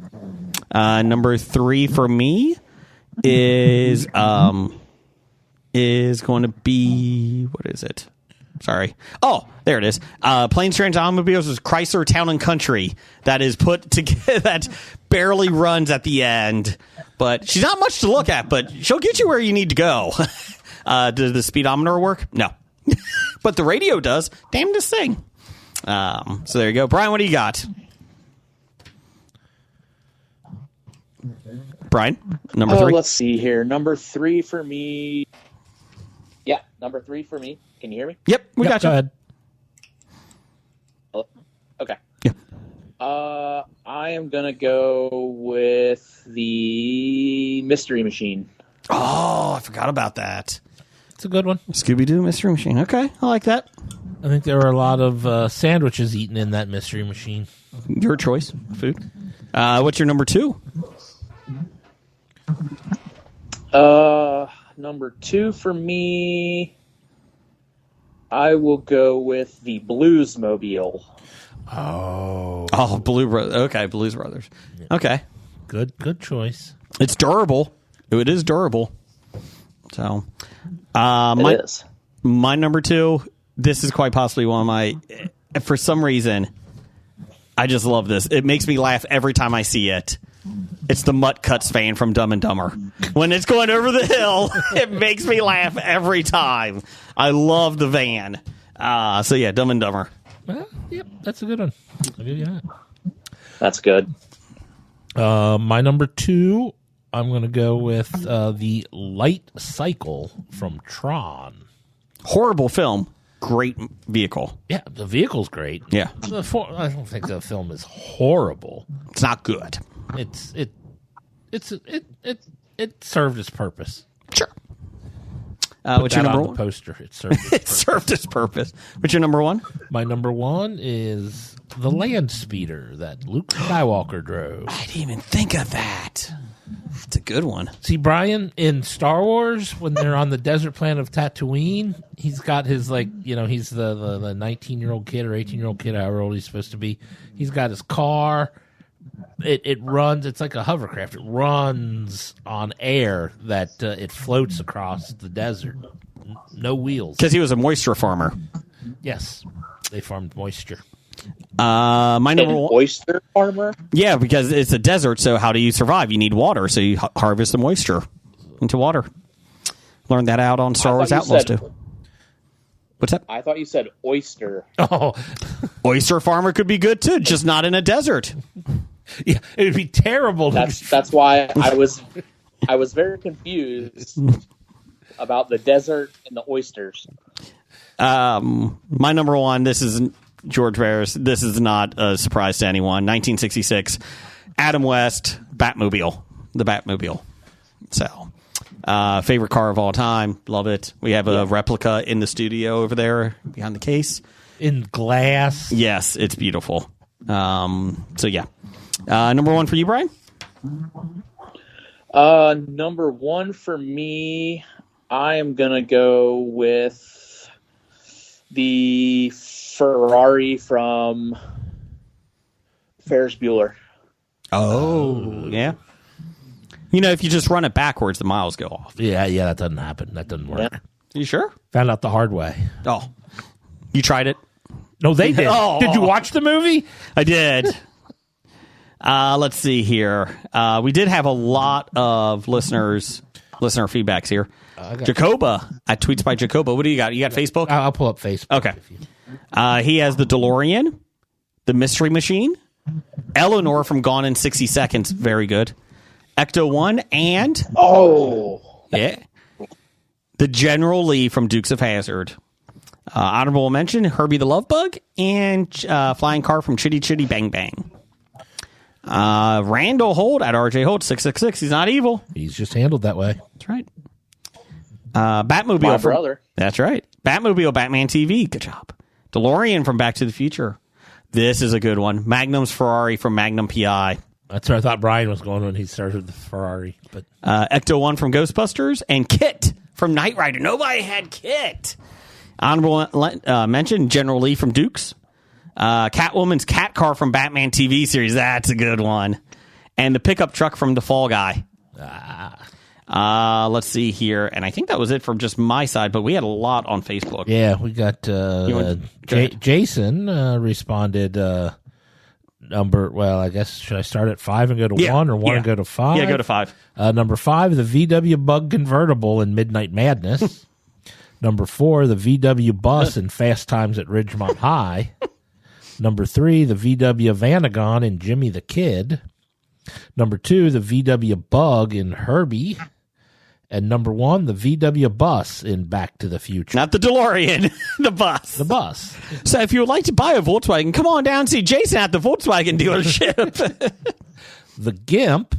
Number 3 for me is going to be, what is it? Sorry. Oh, there it is. Planes, Trains, and Automobiles is Chrysler Town and Country. That is put together. That barely runs at the end, but she's not much to look at. But she'll get you where you need to go. Does the speedometer work? No, but the radio does. Damnedest thing. So there you go, Brian. What do you got? Brian, number 3. Let's see here. Number 3 for me. Yeah, number 3 for me. Can you hear me? Yep, we got you. Go ahead. Okay. Yeah. I am going to go with the Mystery Machine. Oh, I forgot about that. It's a good one. Scooby-Doo Mystery Machine. Okay, I like that. I think there were a lot of sandwiches eaten in that Mystery Machine. Your choice, food. What's your number 2? Number 2 for me, I will go with the Bluesmobile. Oh, Blue Brothers. Okay, Blues Brothers. Okay, good choice. it's durable. It is durable. So, It is. my number 2. This is quite possibly one of my. For some reason, I just love this. It makes me laugh every time I see it. It's the Mutt Cuts van from Dumb and Dumber. When it's going over the hill, it makes me laugh every time. I love the van. So yeah, Dumb and Dumber. Well, yep, that's a good one. I'll give you that. That's good. My number 2, I'm going to go with the Light Cycle from Tron. Horrible film. Great vehicle. Yeah, the vehicle's great. Yeah. I don't think the film is horrible. It's not good. It served its purpose. Sure. What's your number on one? the poster. It served its It purpose. served its purpose. What's your number one? My number one is the land speeder that Luke Skywalker drove. I didn't even think of that. It's a good one. See, Brian, in Star Wars, when they're on the desert planet of Tatooine, he's got his, he's the 19-year-old kid or 18-year-old kid, however old he's supposed to be. He's got his car. It runs. It's like a hovercraft. It runs on air that it floats across the desert. No wheels. Because he was a moisture farmer. Yes, they farmed moisture. My number An one. oyster farmer? Yeah, because it's a desert, so how do you survive? You need water, so you harvest the moisture into water. Learned that out on Star Wars Outlaws, too. What's that? I thought you said oyster. Oh, Oyster farmer could be good, too, just not in a desert. yeah, it would be terrible. That's why I was very confused about the desert and the oysters. My number one, this is George Barris. This is not a surprise to anyone. 1966, Adam West, Batmobile. The Batmobile. So, favorite car of all time. Love it. We have a replica in the studio over there behind the case. In glass. Yes, it's beautiful. So, yeah. Number one for you, Brian? Number one for me, I am going to go with the Ferrari from Ferris Bueller. Oh, yeah. You know, if you just run it backwards, the miles go off. Yeah, that doesn't happen. That doesn't work. Yeah. You sure? Found out the hard way. Oh. You tried it? No, they did. Oh. Did you watch the movie? I did. Let's see here. We did have a lot of listener feedbacks here. Jacoba at Tweets by Jacoba. What do you got? You got Facebook? I'll pull up Facebook. Okay. He has the DeLorean, the Mystery Machine, Eleanor from Gone in 60 Seconds. Very good. Ecto 1 and... Yeah. The General Lee from Dukes of Hazzard. Honorable mention, Herbie the Love Bug and Flying Car from Chitty Chitty Bang Bang. Randall Holt at RJ Holt 666. He's not evil. He's just handled that way. That's right. Batmobile. My brother. That's right. Batmobile, Batman TV. Good job. DeLorean from Back to the Future. This is a good one. Magnum's Ferrari from Magnum PI. That's where I thought Brian was going when he started the Ferrari. But Ecto 1 from Ghostbusters. And Kit from Knight Rider. Nobody had Kit. Honorable mention, General Lee from Dukes. Catwoman's cat car from Batman TV series. That's a good one. And the pickup truck from The Fall Guy. Let's see here. And I think that was it from just my side, but we had a lot on Facebook. yeah, we got Jason responded I guess, should I start at 5 and go to 1 or 1 and go to 5? Yeah, go to 5. Number 5, the VW Bug convertible in Midnight Madness. Number 4, the VW bus in Fast Times at Ridgemont High. Number 3, the VW Vanagon in Jimmy the Kid. Number 2, the VW Bug in Herbie. And number 1, the VW bus in Back to the Future. Not the DeLorean, the bus. The bus. So if you would like to buy a Volkswagen, come on down and see Jason at the Volkswagen dealership. The Gimp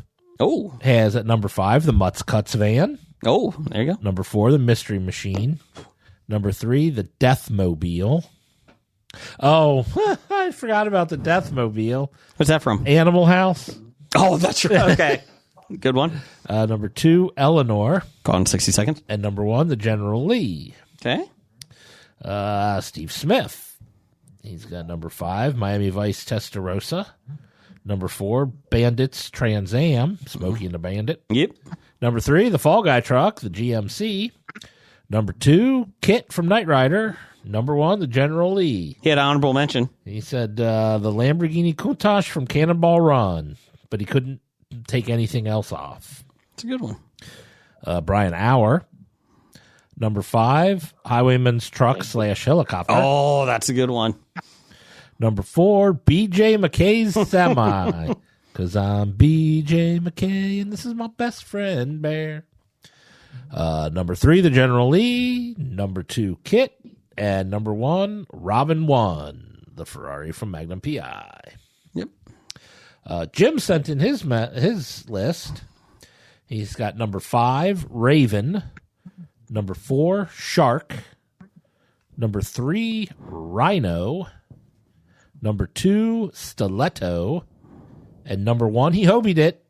has at number 5, the Mutz Cuts van. Oh, there you go. Number 4, the Mystery Machine. Number 3, the Deathmobile. Oh, I forgot about the Deathmobile. What's that from? Animal House. Oh, that's right. Okay. Good one. Number 2, Eleanor. Gone in 60 seconds. And number 1, the General Lee. Okay. Steve Smith. He's got number 5, Miami Vice Testarossa. Number 4, Bandits Trans Am, Smokey and the Bandit. Yep. Number 3, the Fall Guy truck, the GMC. Number 2, Kit from Knight Rider. Number 1, the General Lee. He had an honorable mention. He said the Lamborghini Countach from Cannonball Run, but he couldn't take anything else off. It's a good one. Brian Auer. Number 5, Highwayman's Truck / Helicopter. Oh, that's a good one. Number 4, BJ McKay's Semi. Because I'm BJ McKay, and this is my best friend, Bear. Number 3, the General Lee. Number 2, Kit. And number 1, Robin 1, the Ferrari from Magnum PI. Yep. Jim sent in his list. He's got number 5, Raven. Number 4, shark. Number 3, rhino. Number 2, stiletto. And number 1, he hobied it.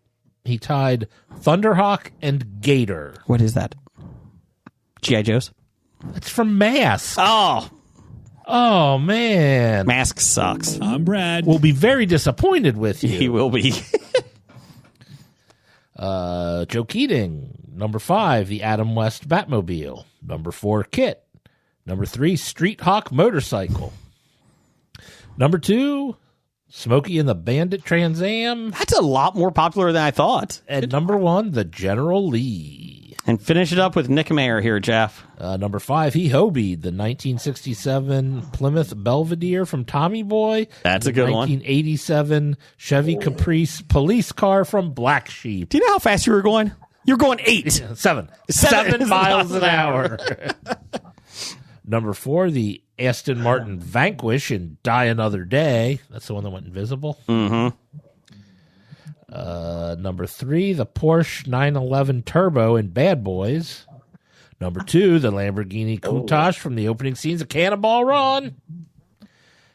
He tied Thunderhawk and Gator. What is that? G.I. Joe's? It's from Mask. Oh, man. Mask sucks. I'm Brad. We'll be very disappointed with you. He will be. Joe Keating. Number 5, the Adam West Batmobile. Number 4, Kit. Number 3, Street Hawk motorcycle. Number 2, Smokey and the Bandit Trans Am. That's a lot more popular than I thought. And number 1, the General Lee. And finish it up with Nick Mayer here, Jeff. Number 5, he hobied the 1967 Plymouth Belvedere from Tommy Boy. That's a good one. 1987 Chevy Caprice police car from Black Sheep. Do you know how fast you were going? You're going 8. 7 miles an hour. Number 4, the Aston Martin Vanquish in Die Another Day. That's the one that went invisible. Mm-hmm. Number 3, the Porsche 911 Turbo in Bad Boys. Number 2, the Lamborghini Countach from the opening scenes of Cannonball Run.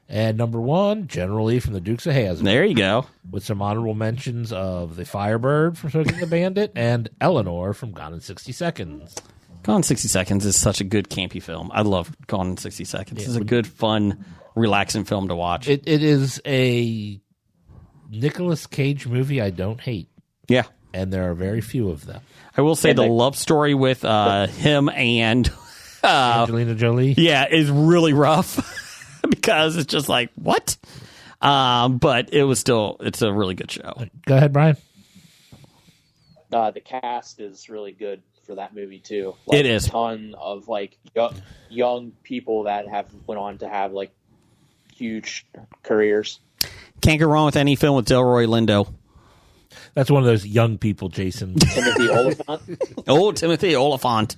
And number 1, General Lee from the Dukes of Hazzard. There you go. With some honorable mentions of the Firebird from Smokey and the Bandit and Eleanor from Gone in 60 Seconds. Gone in 60 Seconds is such a good campy film. I love Gone in 60 Seconds. It's a good, fun, relaxing film to watch. It is a Nicolas Cage movie I don't hate. Yeah. And there are very few of them. I will say the love story with him and Angelina Jolie. Yeah, is really rough because it's just like, what? But it's a really good show. Go ahead, Brian. The cast is really good for that movie too. It is a ton of young people that have went on to have huge careers. Can't go wrong with any film with Delroy Lindo. That's one of those young people, Jason. Timothy Olyphant. Oh, Timothy Olyphant.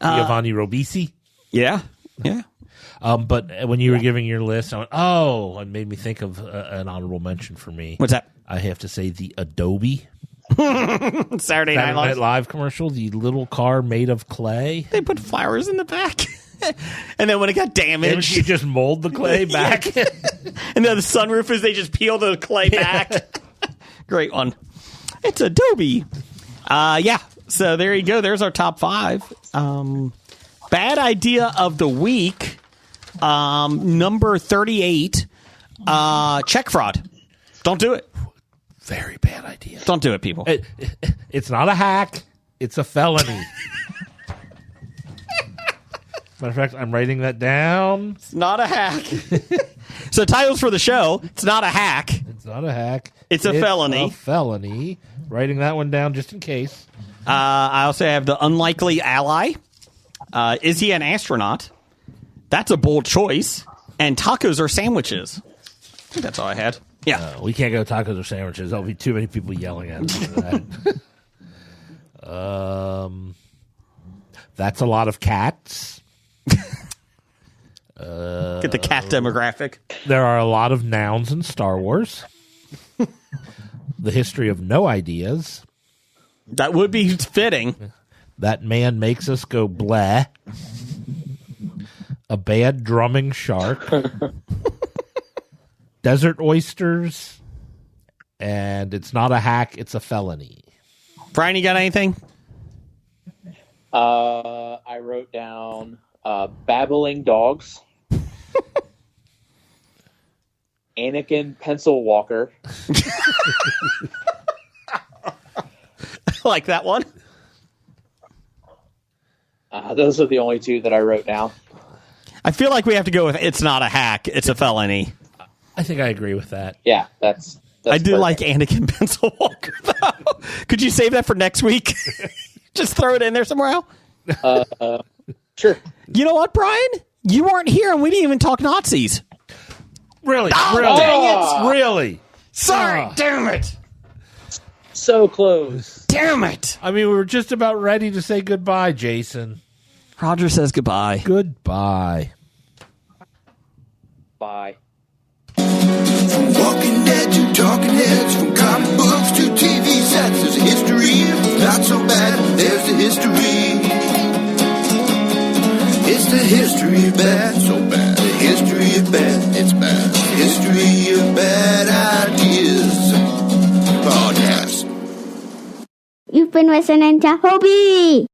Giovanni Ribisi. Yeah. But when you were giving your list, I went, it made me think of an honorable mention for me. What's that? I have to say the Adobe Saturday Night Live commercial, the little car made of clay. They put flowers in the back. And then when it got damaged, you just mold the clay back. And then the sunroof is they just peel the clay back. Great one. It's Adobe. Yeah. So there you go. There's our top 5. Bad idea of the week. Number 38. Check fraud. Don't do it. Very bad idea. Don't do it, people. It's not a hack. It's a felony. Matter of fact, I'm writing that down. It's not a hack. So titles for the show. It's not a hack. It's not a hack. It's a felony. A felony. Writing that one down just in case. I also have the unlikely ally. Is he an astronaut? That's a bold choice. And tacos or sandwiches. I think that's all I had. Yeah. We can't go tacos or sandwiches. There'll be too many people yelling at us for that. That's a lot of cats. Get the cat demographic. There are a lot of nouns in Star Wars. The history of no ideas. That would be fitting. That man makes us go bleh. A bad drumming shark. Desert oysters. And it's not a hack, it's a felony. Brian, you got anything? I wrote down babbling dogs. Anakin Pencil Walker. I like that one. Those are the only 2 that I wrote down. I feel like we have to go with it's not a hack, it's a felony. I think I agree with that. Yeah, that's I do perfect. like Anakin Pencil Walker, though. Could you save that for next week? Just throw it in there somewhere else? Sure. You know what, Brian? You weren't here and we didn't even talk Nazis. Really? Oh, really? dang it. Really? Sorry, damn it. So close. Damn it. I mean, we were just about ready to say goodbye, Jason. Roger says goodbye. Goodbye. Bye. From Walking Dead to Talking Heads, from comic books to TV sets, there's a history. Not so bad, there's the history. a history of bad, so bad. A history of bad, it's bad. A history of bad ideas. Podcast. You've been listening to Hobie.